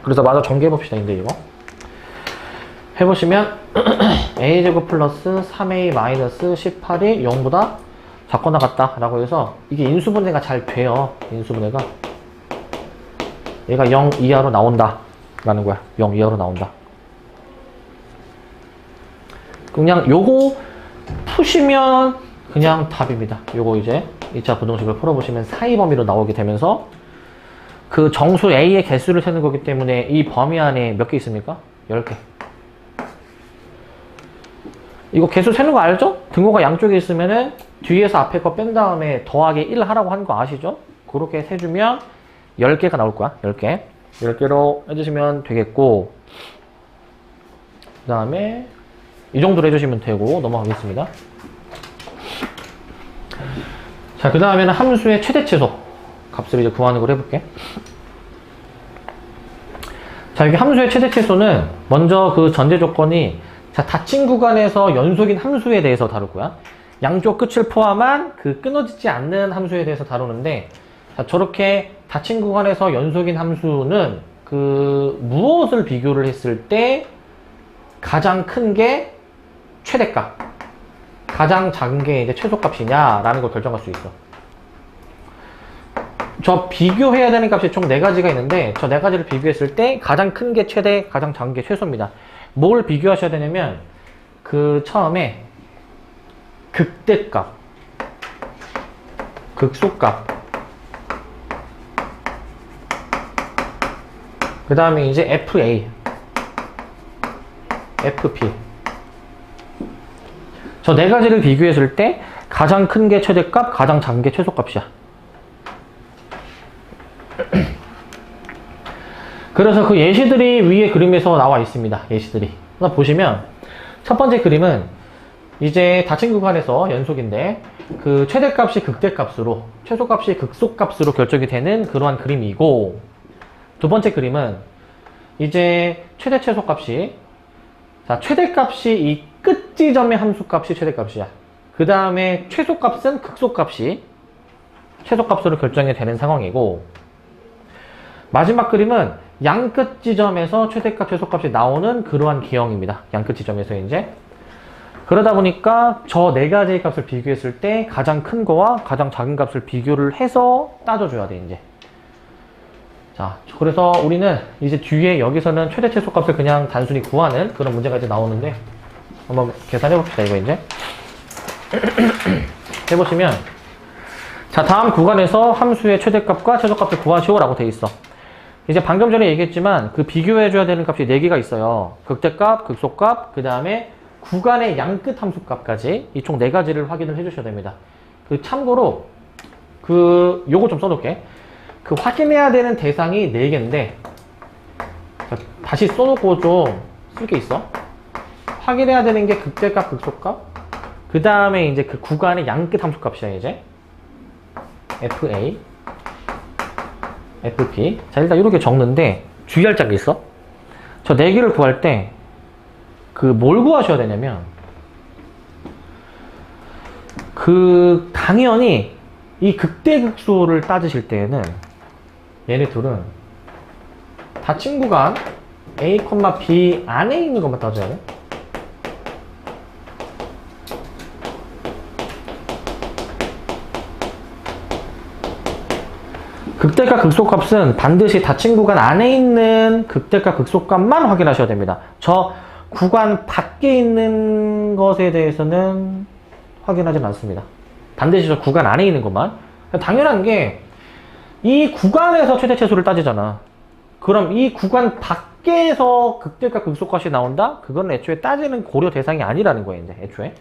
그래서 마저 전개해 봅시다. 이제 이거 해보시면 a제곱 플러스 3a 마이너스 18이 0보다 작거나 같다 라고 해서 이게 인수분해가 잘 돼요. 인수분해가 얘가 0 이하로 나온다 라는 거야. 0 이하로 나온다. 그냥 요거 푸시면 그냥 답입니다. 요거 이제 2차 부등식을 풀어보시면 사이 범위로 나오게 되면서 그 정수 A의 개수를 세는 거기 때문에 이 범위 안에 몇 개 있습니까? 10개. 이거 개수 세는 거 알죠? 등호가 양쪽에 있으면은 뒤에서 앞에 거 뺀 다음에 더하기 1 하라고 한 거 아시죠? 그렇게 세주면 10개가 나올 거야. 10개. 10개로 해주시면 되겠고 그 다음에 이 정도로 해주시면 되고 넘어가겠습니다. 자, 그 다음에는 함수의 최대 최소 값을 이제 구하는 걸 해볼게. 자, 여기 함수의 최대 최소는 먼저 그 전제 조건이 자, 닫힌 구간에서 연속인 함수에 대해서 다룰 거야. 양쪽 끝을 포함한 그 끊어지지 않는 함수에 대해서 다루는데 자, 저렇게 닫힌 구간에서 연속인 함수는 그 무엇을 비교를 했을 때 가장 큰 게 최대값, 가장 작은 게 이제 최소값이냐라는 걸 결정할 수 있어. 저 비교해야 되는 값이 총 4가지가 있는데 저 4가지를 비교했을 때 가장 큰 게 최대, 가장 작은 게 최소입니다. 뭘 비교하셔야 되냐면 그 처음에 극대값, 극소값, 그 다음에 이제 FA, FP. 저 4가지를 비교했을 때 가장 큰 게 최대값, 가장 작은 게 최소값이야. 그래서 그 예시들이 위에 그림에서 나와 있습니다. 예시들이. 보시면 첫 번째 그림은 이제 닫힌 구간에서 연속인데 그 최대값이 극대값으로, 최소값이 극소값으로 결정이 되는 그러한 그림이고 두 번째 그림은 이제 최대 최소값이 자 최대값이 이 끝지점의 함수값이 최대값이야. 그 다음에 최소값은 극소값이 최소값으로 결정이 되는 상황이고 마지막 그림은 양끝 지점에서 최대값, 최소값이 나오는 그러한 기형입니다. 양끝 지점에서 이제 그러다 보니까 저 4가지의 값을 비교했을 때 가장 큰 거와 가장 작은 값을 비교를 해서 따져줘야 돼 이제. 자, 그래서 우리는 이제 뒤에 여기서는 최대 최소값을 그냥 단순히 구하는 그런 문제가 이제 나오는데 한번 계산해 봅시다. 이거 이제 해보시면 자 다음 구간에서 함수의 최대값과 최소값을 구하시오 라고 돼 있어. 이제 방금 전에 얘기했지만 그 비교해줘야 되는 값이 4개가 있어요. 극대값, 극소값, 그 다음에 구간의 양끝 함수값까지 이 총 4가지를 확인을 해주셔야 됩니다. 그 참고로 요거 좀 써놓을게. 그 확인해야 되는 대상이 4개인데 다시 써놓고 좀 쓸 게 있어. 확인해야 되는 게 극대값, 극소값, 그 다음에 이제 그 구간의 양끝 함수값이야 이제 FA, FP. 자, 일단 이렇게 적는데 주의할 점이 있어. 저 4개를 구할 때 뭘 구하셔야 되냐면 당연히 이 극대극소를 따지실 때에는 얘네 둘은 닫힌 구간 A, B 안에 있는 것만 따져야 돼. 극대값 극소값은 반드시 닫힌 구간 안에 있는 극대값 극소값만 확인하셔야 됩니다. 저 구간 밖에 있는 것에 대해서는 확인하지 않습니다. 반드시 저 구간 안에 있는 것만. 당연한 게 이 구간에서 최대치수를 따지잖아. 그럼 이 구간 밖에서 극대값 극소값이 나온다? 그건 애초에 따지는 고려 대상이 아니라는 거예요, 이제 애초에.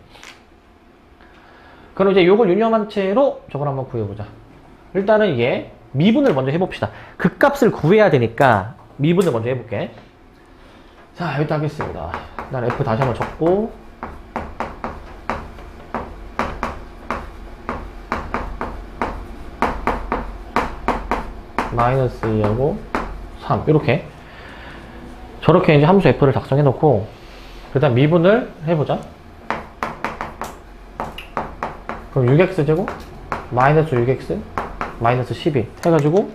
그럼 이제 요걸 유념한 채로 저걸 한번 구해보자. 일단은 얘 미분을 먼저 해봅시다. 극값을 구해야 되니까 미분을 먼저 해볼게. 자, 여기다 하겠습니다. 일단 F 다시 한번 적고 마이너스 2하고 3 이렇게 저렇게 이제 함수 F를 작성해 놓고 그 다음 미분을 해보자. 그럼 6x제곱 마이너스 6x 마이너스 12 해가지고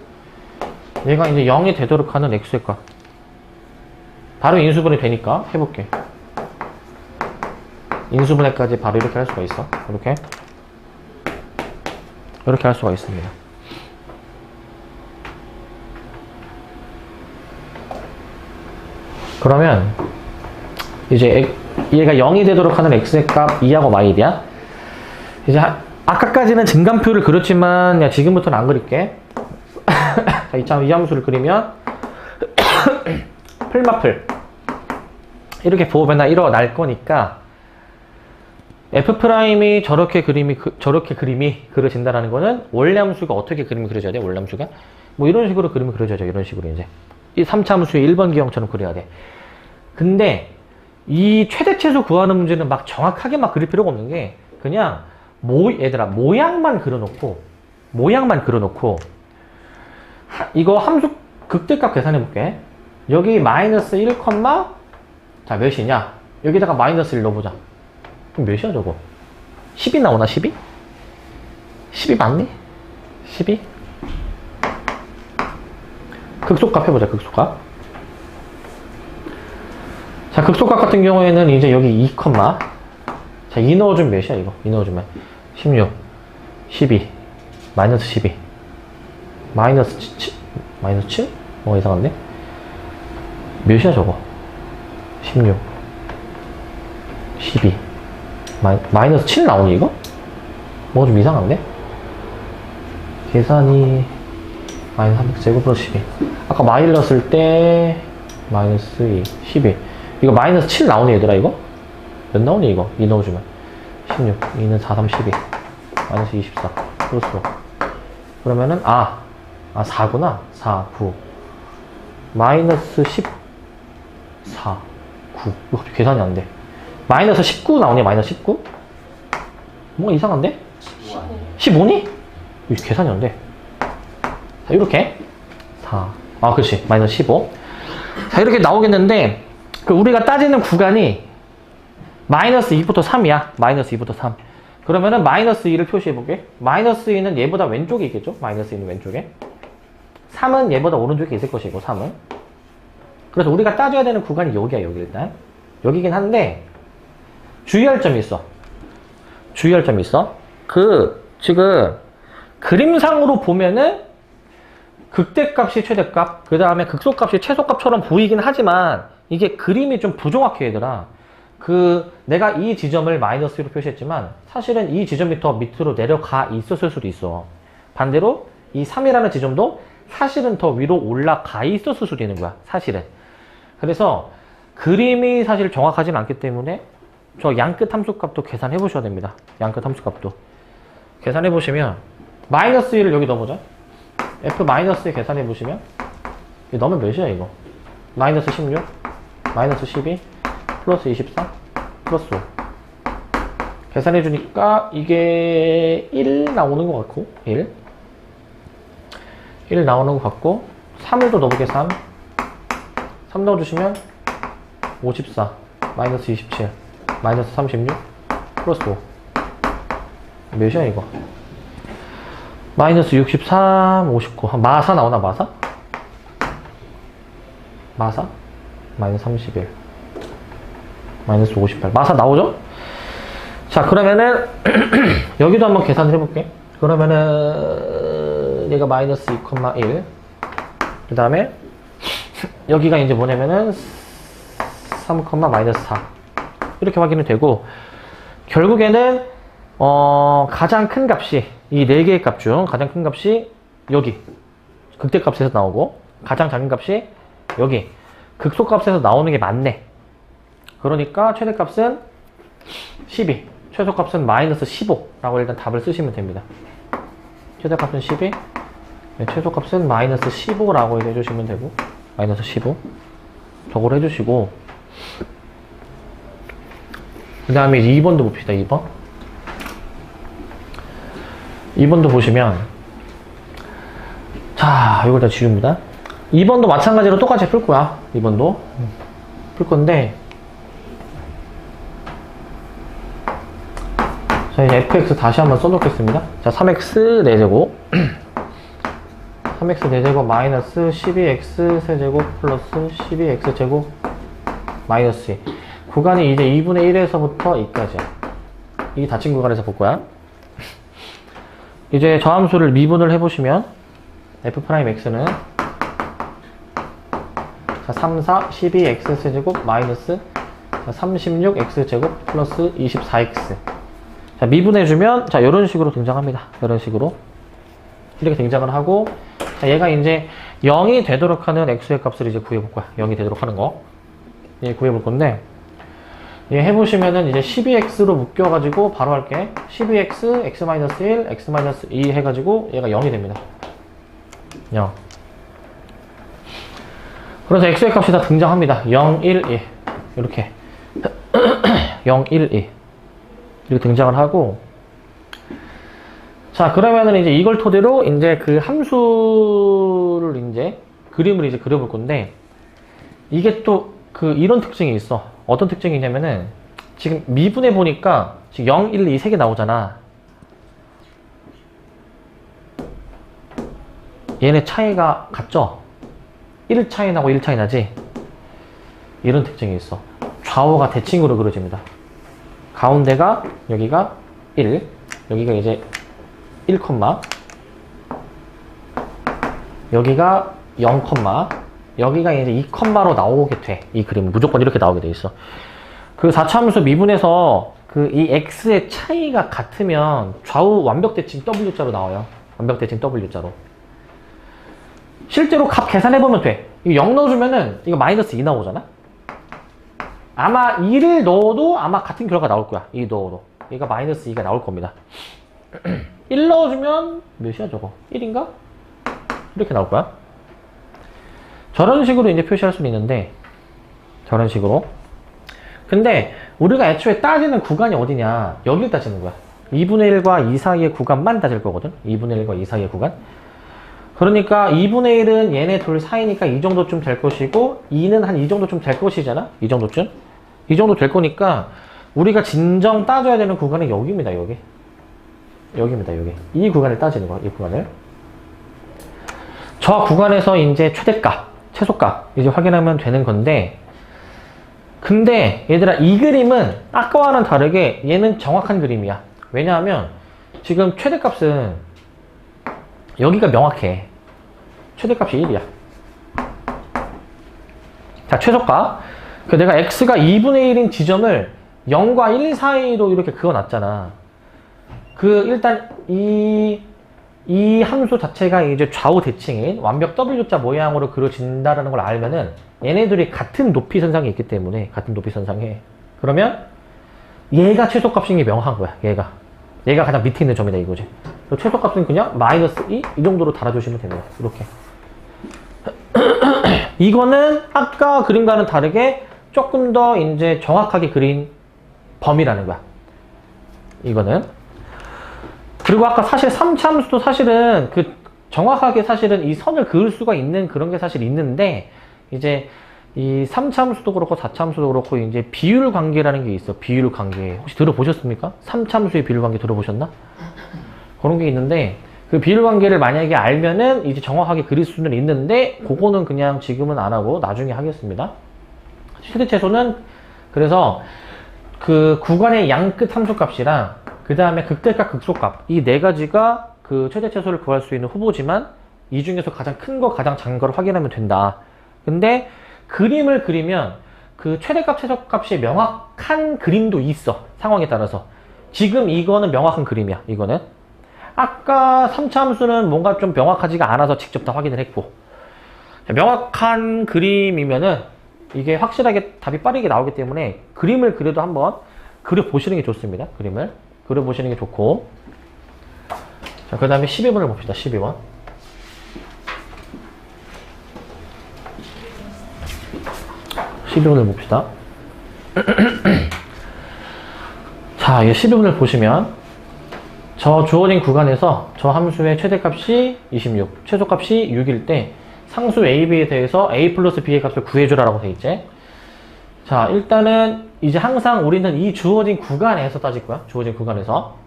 얘가 이제 0이 되도록 하는 x의 값 바로 인수분해 되니까 해볼게. 인수분해까지 바로 이렇게 할 수가 있어. 이렇게 할 수가 있습니다. 그러면 이제 얘가 0이 되도록 하는 x의 값 2하고 마일이야. 이제 아까까지는 증감표를 그렸지만 야 지금부터는 안 그릴게. 자, 이 함수를 그리면 풀마플 이렇게 부호변화 일어날 거니까 F'이 저렇게 그림이 그려진다라는 거는 원래 함수가 어떻게 그림이 그려져야 돼? 원래 함수가 뭐 이런 식으로 그림이 그려져야죠. 이런 식으로 이제 이 3차 함수의 1번 기형처럼 그려야 돼. 근데 이 최대치수 구하는 문제는 막 정확하게 막 그릴 필요가 없는 게 그냥 얘들아 모양만 그려놓고 이거 함수 극대값 계산해 볼게. 여기 마이너스 1, 자 몇이냐? 여기다가 마이너스 1 넣어보자. 그럼 몇이야 저거? 10이 나오나 12? 12 맞니? 12? 극소값 해보자. 극소값. 자 극소값 같은 경우에는 이제 여기 2, 자 2 넣어주면 몇이야 이거? 2 넣어주면 16 12 마이너스 12 마이너스 7? 마이너스 7? 뭐가 이상한데? 몇이야 저거? 16 12 마이너스 7 나오니 이거? 뭐가 좀 이상한데? 계산이 마이너스 300제곱 플러스 12 아까 마일 넣었을 때 마이너스 2 12 이거 마이너스 7 나오니 얘들아 이거? 몇 나오니 이거? 2 넣어주면 16 2는 4, 3, 12 마이너스 24 플러스 5 그러면은 4구나 4, 9 마이너스 14 9 이거 갑자기 계산이 안돼. 마이너스 19 나오니 마이너스 19? 뭔가 이상한데? 15니? 이거 계산이 안돼. 자 이렇게 4 그렇지 마이너스 15 자 이렇게 나오겠는데 우리가 따지는 구간이 마이너스 2부터 3이야. 마이너스 2부터 3 그러면은 마이너스 2를 표시해볼게. 마이너스 2는 얘보다 왼쪽에 있겠죠? 마이너스 2는 왼쪽에 3은 얘보다 오른쪽에 있을 것이고 3은 그래서 우리가 따져야 되는 구간이 여기야. 여기 일단 여기긴 한데 주의할 점이 있어. 지금 그림상으로 보면은 극대값이 최대값 그 다음에 극소값이 최소값처럼 보이긴 하지만 이게 그림이 좀 부정확해 얘들아. 내가 이 지점을 마이너스 1로 표시했지만 사실은 이 지점이 더 밑으로 내려가 있었을 수도 있어. 반대로 이 3이라는 지점도 사실은 더 위로 올라가 있었을 수도 있는 거야. 사실은. 그래서 그림이 사실 정확하진 않기 때문에 저 양끝 함수값도 계산해 보셔야 됩니다. 양끝 함수값도 계산해 보시면 마이너스 1을 여기 넣어보자. F 마이너스 1 계산해 보시면 이거 넣으면 몇이야 이거? 마이너스 16 마이너스 12 플러스 24 플러스 5 계산해 주니까 이게 1 나오는 것 같고 1 1 나오는 것 같고 3을 또 넣어볼게. 3 넣어주시면 54 마이너스 27 마이너스 36 플러스 5 몇이야 이거? 마이너스 63 59 마사 나오나? 마사? 마이너스 31 마이너스 58 마사 나오죠? 자, 그러면은 여기도 한번 계산을 해볼게. 그러면은 얘가 마이너스 2,1 그 다음에 여기가 이제 뭐냐면은 3, 마이너스 4 이렇게 확인이 되고, 결국에는 가장 큰 값이 이 4개의 값 중 가장 큰 값이 여기 극대값에서 나오고, 가장 작은 값이 여기 극소값에서 나오는 게 맞네. 그러니까 최대값은 12, 최소값은 마이너스 15라고 일단 답을 쓰시면 됩니다. 최대값은 12, 최소값은 마이너스 15라고 해주시면 되고, 마이너스 15 저걸 해주시고, 그 다음에 2번도 봅시다. 2번도 보시면, 자, 이걸 다 지웁니다. 2번도 마찬가지로 똑같이 풀 거야. 2번도 풀 건데, 자, 이제 fx 다시 한번 써놓겠습니다. 자, 3x 4제곱 3x 4제곱 마이너스 12x 세제곱 플러스 12x 제곱 마이너스 2. 구간이 이제 2분의 1에서부터 2까지야. 이 닫힌 구간에서 볼 거야. 이제 저 함수를 미분을 해보시면 f'x는 자, 3, 4, 12x 세제곱 마이너스 자, 36x 제곱 플러스 24x. 자, 미분해주면 자, 이런 식으로 등장합니다. 이런 식으로 이렇게 등장을 하고, 자, 얘가 이제 0이 되도록 하는 x의 값을 이제 구해볼 거야. 0이 되도록 하는 거. 얘 구해볼 건데, 얘 해보시면은 이제 12x로 묶여가지고 바로 할게. 12x, x-1, x-2 해가지고 얘가 0이 됩니다. 0. 그래서 x의 값이 다 등장합니다. 0, 1, 2. 이렇게. 0, 1, 2. 이렇게 등장을 하고, 자, 그러면은 이제 이걸 토대로 이제 그 함수를 이제 그림을 이제 그려볼 건데, 이게 또 그 이런 특징이 있어. 어떤 특징이 있냐면은, 지금 미분해 보니까 지금 0, 1, 2 3개 나오잖아. 얘네 차이가 같죠? 1 차이 나고 1 차이 나지? 이런 특징이 있어. 좌우가 대칭으로 그려집니다. 가운데가 여기가 1, 여기가 이제 1, 여기가 0, 여기가 이제 2로 나오게 돼. 이 그림은 무조건 이렇게 나오게 돼 있어. 그 4차함수 미분에서 그 이 x의 차이가 같으면 좌우 완벽대칭 W자로 나와요. 완벽대칭 W자로. 실제로 값 계산해보면 돼. 이거 0 넣어주면은 이거 마이너스 2 나오잖아? 아마 2를 넣어도 아마 같은 결과가 나올 거야. 2 넣어도. 얘가 마이너스 2가 나올 겁니다. 1 넣어주면 몇이야 저거? 1인가? 이렇게 나올 거야. 저런 식으로 이제 표시할 수는 있는데, 저런 식으로. 근데 우리가 애초에 따지는 구간이 어디냐? 여길 따지는 거야. 2분의 1과 2 사이의 구간만 따질 거거든. 2분의 1과 2 사이의 구간. 그러니까 2분의 1은 얘네 둘 사이니까 이 정도쯤 될 것이고, 2는 한 이 정도쯤 될 것이잖아? 이 정도쯤? 이 정도 될 거니까 우리가 진정 따져야 되는 구간은 여기입니다. 여기. 여기입니다. 여기. 이 구간을 따지는 거야. 이 구간을. 저 구간에서 이제 최대값, 최소값 이제 확인하면 되는 건데, 근데 얘들아, 이 그림은 아까와는 다르게 얘는 정확한 그림이야. 왜냐하면 지금 최대값은 여기가 명확해. 최대값이 1이야. 자, 최소값. 그 내가 x가 2분의 1인 지점을 0과 1 사이로 이렇게 그어놨잖아. 그 일단 이 함수 자체가 이제 좌우 대칭인 완벽 W자 모양으로 그려진다라는 걸 알면은 얘네들이 같은 높이 선상에 있기 때문에, 같은 높이 선상에, 그러면 얘가 최소값인 게 명확한 거야. 얘가 가장 밑에 있는 점이다 이거지. 최소값은 그냥 마이너스 2 이 정도로 달아주시면 됩니다. 이렇게. 이거는 아까 그림과는 다르게 조금 더 이제 정확하게 그린 범위라는 거야. 이거는. 그리고 아까 사실 3차 함수도 사실은 그 정확하게 사실은 이 선을 그을 수가 있는 그런 게 사실 있는데, 이제 이 3차 함수도 그렇고 4차 함수도 그렇고 이제 비율 관계라는 게 있어. 비율 관계. 혹시 들어보셨습니까? 3차 함수의 비율 관계 들어보셨나? 그런 게 있는데, 그 비율 관계를 만약에 알면은 이제 정확하게 그릴 수는 있는데, 그거는 그냥 지금은 안 하고 나중에 하겠습니다. 최대 최소는 그래서 그 구간의 양끝 함수값이랑 그 다음에 극대값 극소값 이 네 가지가 그 최대 최소를 구할 수 있는 후보지만, 이 중에서 가장 큰 거 가장 작은 거를 확인하면 된다. 근데 그림을 그리면 그 최대값 최소값이 명확한 그림도 있어. 상황에 따라서. 지금 이거는 명확한 그림이야. 이거는 아까 3차 함수는 뭔가 좀 명확하지가 않아서 직접 다 확인을 했고, 명확한 그림이면은 이게 확실하게 답이 빠르게 나오기 때문에 그림을 그려도 한번 그려보시는 게 좋습니다. 그림을 그려보시는 게 좋고. 자, 그 다음에 12번을 봅시다. 12번. (12번을) 봅시다. 자, 이 12번을 보시면 저 주어진 구간에서 저 함수의 최대값이 26, 최소값이 6일 때 상수 a, b에 대해서 a 플러스 b의 값을 구해주라라고 돼 있지. 자, 일단은 이제 항상 우리는 이 주어진 구간에서 따질 거야. 주어진 구간에서.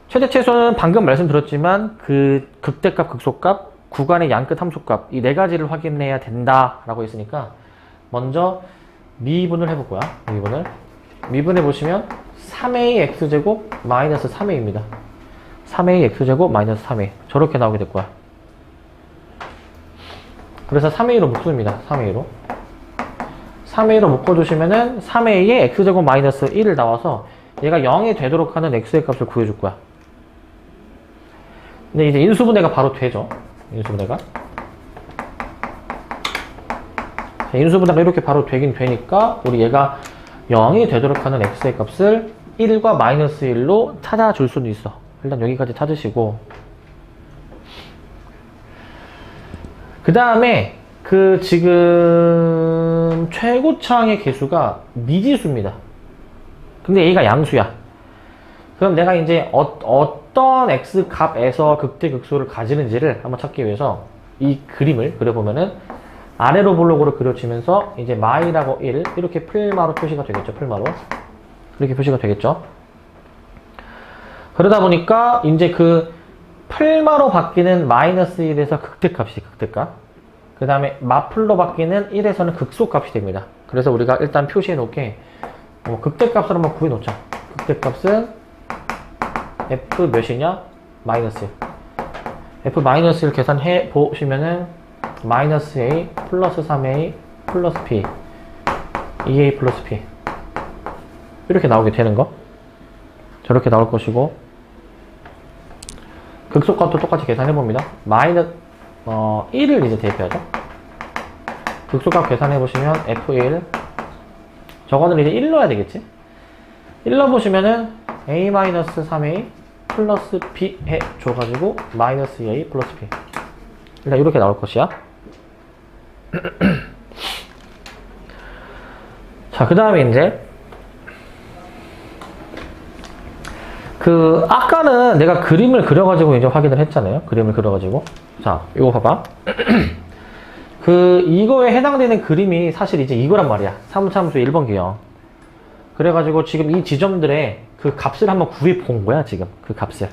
최대 최소는 방금 말씀드렸지만 그 극대값, 극소값, 구간의 양끝 함수값 이 네 가지를 확인해야 된다라고 했으니까 먼저 미분을 해볼 거야. 미분해 보시면 3a x제곱 마이너스 3a입니다. 3a x제곱 마이너스 3a 저렇게 나오게 될 거야. 그래서 3a로 묶습니다. 3a로 묶어주시면은 3a에 x제곱 마이너스 1을 나와서 얘가 0이 되도록 하는 x의 값을 구해줄 거야. 근데 이제 인수분해가 바로 되죠. 인수분해가 이렇게 바로 되긴 되니까 우리 얘가 0이 되도록 하는 x의 값을 1과 마이너스 1로 찾아줄 수는 있어. 일단 여기까지 찾으시고, 그 다음에 그 지금 최고차항의 개수가 미지수입니다. 근데 얘가 양수야. 그럼 내가 이제 어떤 x 값에서 극대극소를 가지는지를 한번 찾기 위해서 이 그림을 그려보면은 아래로 블록으로 그려지면서 이제 마이라고 1 이렇게 풀마로 표시가 되겠죠. 풀마로 이렇게 표시가 되겠죠. 그러다 보니까 이제 그 풀마로 바뀌는 마이너스 1에서 극대값이 극대값, 그 다음에 마풀로 바뀌는 1에서는 극소값이 됩니다. 그래서 우리가 일단 표시해 놓게 극대값을 한번 구해 놓자. 극대값은 f 몇이냐? 마이너스 1. f 마이너스 1 계산해 보시면은 마이너스 a 플러스 3a 플러스 b 2a 플러스 b 이렇게 나오게 되는 거. 저렇게 나올 것이고, 극소값도 똑같이 계산해 봅니다. 1을 이제 대입해야죠. 극소값 계산해 보시면 f1 저거는 이제 1 넣어야 되겠지. 1 넣어 보시면은 a-3a 플러스 b 해 줘가지고 마이너스 2a 플러스 b 일단 이렇게 나올 것이야. 자, 그 다음에 이제 그 아까는 내가 그림을 그려가지고 이제 확인을 했잖아요. 그림을 그려가지고. 자, 이거 봐봐. 그 이거에 해당되는 그림이 사실 이제 이거란 말이야. 사무참수 1번 기형. 그래가지고 지금 이 지점들의 그 값을 한번 구해 본 거야. 지금 그 값을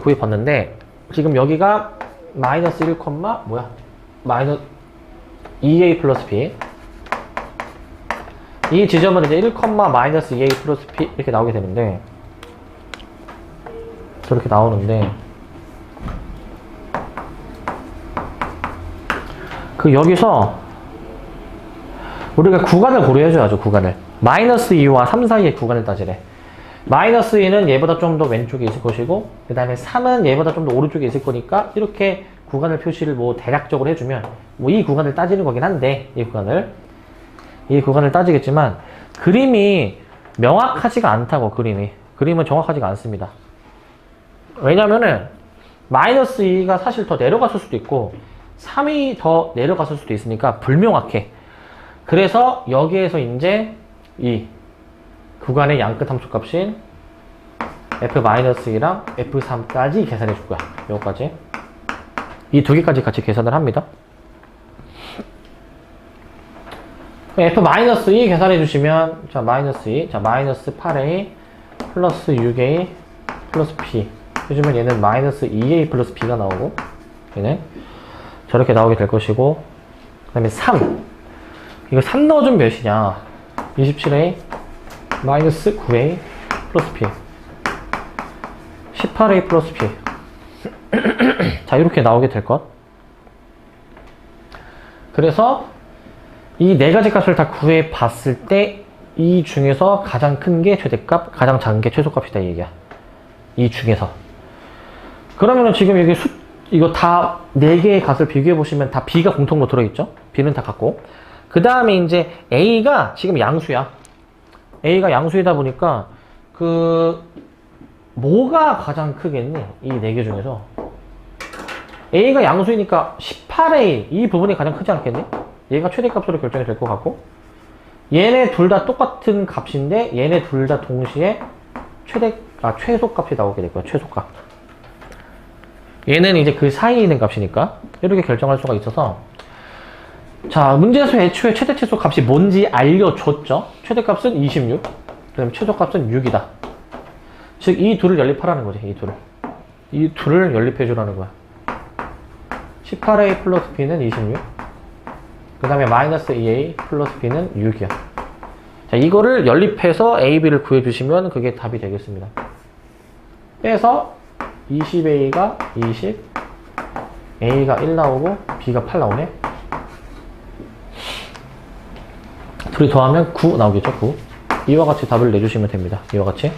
구해 봤는데, 지금 여기가 마이너스 1, 마이너스 2a 플러스 b, 이 지점은 이제 1, 마이너스 2a 플러스 b 이렇게 나오게 되는데, 저렇게 나오는데, 그 여기서 우리가 구간을 고려해줘야죠. 구간을 마이너스 2와 3 사이의 구간을 따지래. 마이너스 2는 얘보다 좀 더 왼쪽에 있을 것이고, 그 다음에 3은 얘보다 좀 더 오른쪽에 있을 거니까 이렇게 구간을 표시를 뭐 대략적으로 해주면 뭐 이 구간을 따지는 거긴 한데, 이 구간을 따지겠지만 그림이 명확하지가 않다고. 그림은 정확하지가 않습니다. 왜냐면은 마이너스 2가 사실 더 내려갔을 수도 있고 3이 더 내려갔을 수도 있으니까 불명확해. 그래서 여기에서 이제 이 구간의 양끝 함수값인 f-2랑 f3까지 계산해 줄 거야. 여기까지. 이 두 개까지 같이 계산을 합니다. F-2 계산해 주시면, 자, -2, 자, 마이너스 8a 플러스 6a 플러스 b. 해주면 얘는 -2a 플러스 b가 나오고, 얘는 저렇게 나오게 될 것이고, 그 다음에 3. 이거 3 넣어주면 몇이냐? 27a 마이너스 9a 플러스 b. 18a 플러스 b. 자, 이렇게 나오게 될 것. 그래서 이 네 가지 값을 다 구해 봤을 때 이 중에서 가장 큰 게 최대값, 가장 작은 게 최소값이다 이 얘기야. 이 중에서. 그러면은 지금 여기 이거 다 네 개의 값을 비교해 보시면 다 b가 공통으로 들어있죠? b는 다 같고. 그 다음에 이제 a가 지금 양수야. a가 양수이다 보니까 뭐가 가장 크겠니? 이 네 개 중에서. a가 양수이니까 18a 이 부분이 가장 크지 않겠니? 얘가 최대값으로 결정이 될 것 같고, 얘네 둘 다 똑같은 값인데 얘네 둘 다 동시에 최소값이 나오게 될 거야. 최소값. 얘는 이제 그 사이에 있는 값이니까 이렇게 결정할 수가 있어서, 자, 문제에서 애초에 최대 최소 값이 뭔지 알려줬죠. 최대값은 26, 그다음 최소값은 6이다. 즉 이 둘을 연립하라는 거지. 이 둘을 연립해 주라는 거야. 18a 플러스 b는 26, 그 다음에 마이너스 2a 플러스 b는 6이야. 자, 이거를 연립해서 a, b를 구해주시면 그게 답이 되겠습니다. 빼서 20a가 20, a가 1 나오고 b가 8 나오네. 둘이 더하면 9 나오겠죠. 9. 이와 같이 답을 내주시면 됩니다. 이와 같이.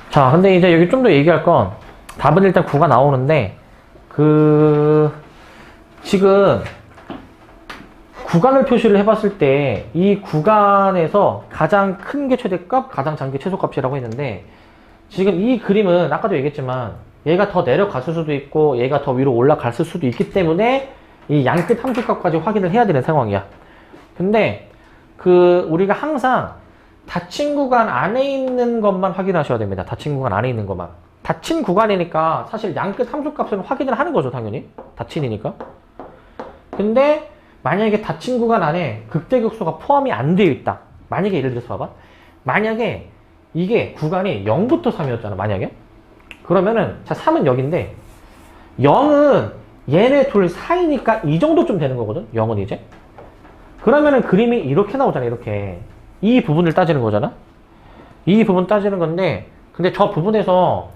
자, 근데 이제 여기 좀 더 얘기할 건, 답은 일단 9가 나오는데, 지금 구간을 표시를 해봤을 때 이 구간에서 가장 큰 게 최대값, 가장 작은 게 최소값이라고 했는데, 지금 이 그림은 아까도 얘기했지만 얘가 더 내려갔을 수도 있고 얘가 더 위로 올라갔을 수도 있기 때문에 이 양끝 함수값까지 확인을 해야 되는 상황이야. 근데 우리가 항상 닫힌 구간 안에 있는 것만 확인하셔야 됩니다. 닫힌 구간 안에 있는 것만. 닫힌 구간이니까 사실 양끝 함수값은 확인을 하는 거죠, 당연히. 닫힌이니까. 근데 만약에 닫힌 구간 안에 극대극소가 포함이 안 되어 있다. 만약에 예를 들어서 봐봐. 만약에 이게 구간이 0부터 3이었잖아, 만약에. 그러면은, 자, 3은 여기인데, 0은 얘네 둘 사이니까 이 정도쯤 되는 거거든, 0은 이제. 그러면은 그림이 이렇게 나오잖아, 이렇게. 이 부분을 따지는 거잖아. 이 부분 따지는 건데, 근데 저 부분에서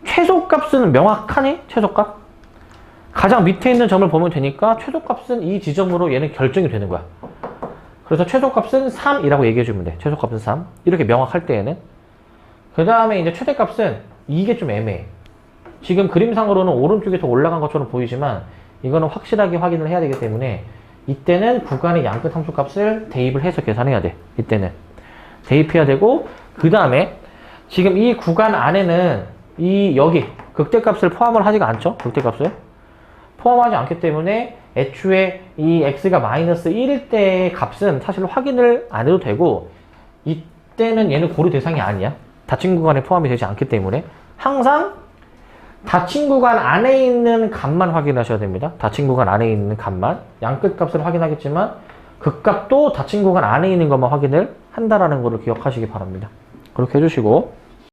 최소값은 명확하니? 최소값? 가장 밑에 있는 점을 보면 되니까 최소값은 이 지점으로 얘는 결정이 되는 거야. 그래서 최소값은 3이라고 얘기해주면 돼. 최소값은 3. 이렇게 명확할 때에는. 그 다음에 이제 최대값은 이게 좀 애매해. 지금 그림상으로는 오른쪽에 더 올라간 것처럼 보이지만 이거는 확실하게 확인을 해야 되기 때문에 이때는 구간의 양끝 함수값을 대입을 해서 계산해야 돼. 이때는. 대입해야 되고, 그 다음에 지금 이 구간 안에는 여기 극대값을 포함을 하지가 않죠. 극대값을. 포함하지 않기 때문에 애초에 이 x가 마이너스 1일 때의 값은 사실 확인을 안 해도 되고, 이때는 얘는 고려 대상이 아니야. 닫힌 구간에 포함이 되지 않기 때문에 항상 닫힌 구간 안에 있는 값만 확인하셔야 됩니다. 닫힌 구간 안에 있는 값만. 양끝 값을 확인하겠지만 극값도 닫힌 구간 안에 있는 것만 확인을 한다라는 것을 기억하시기 바랍니다. 그렇게 해주시고,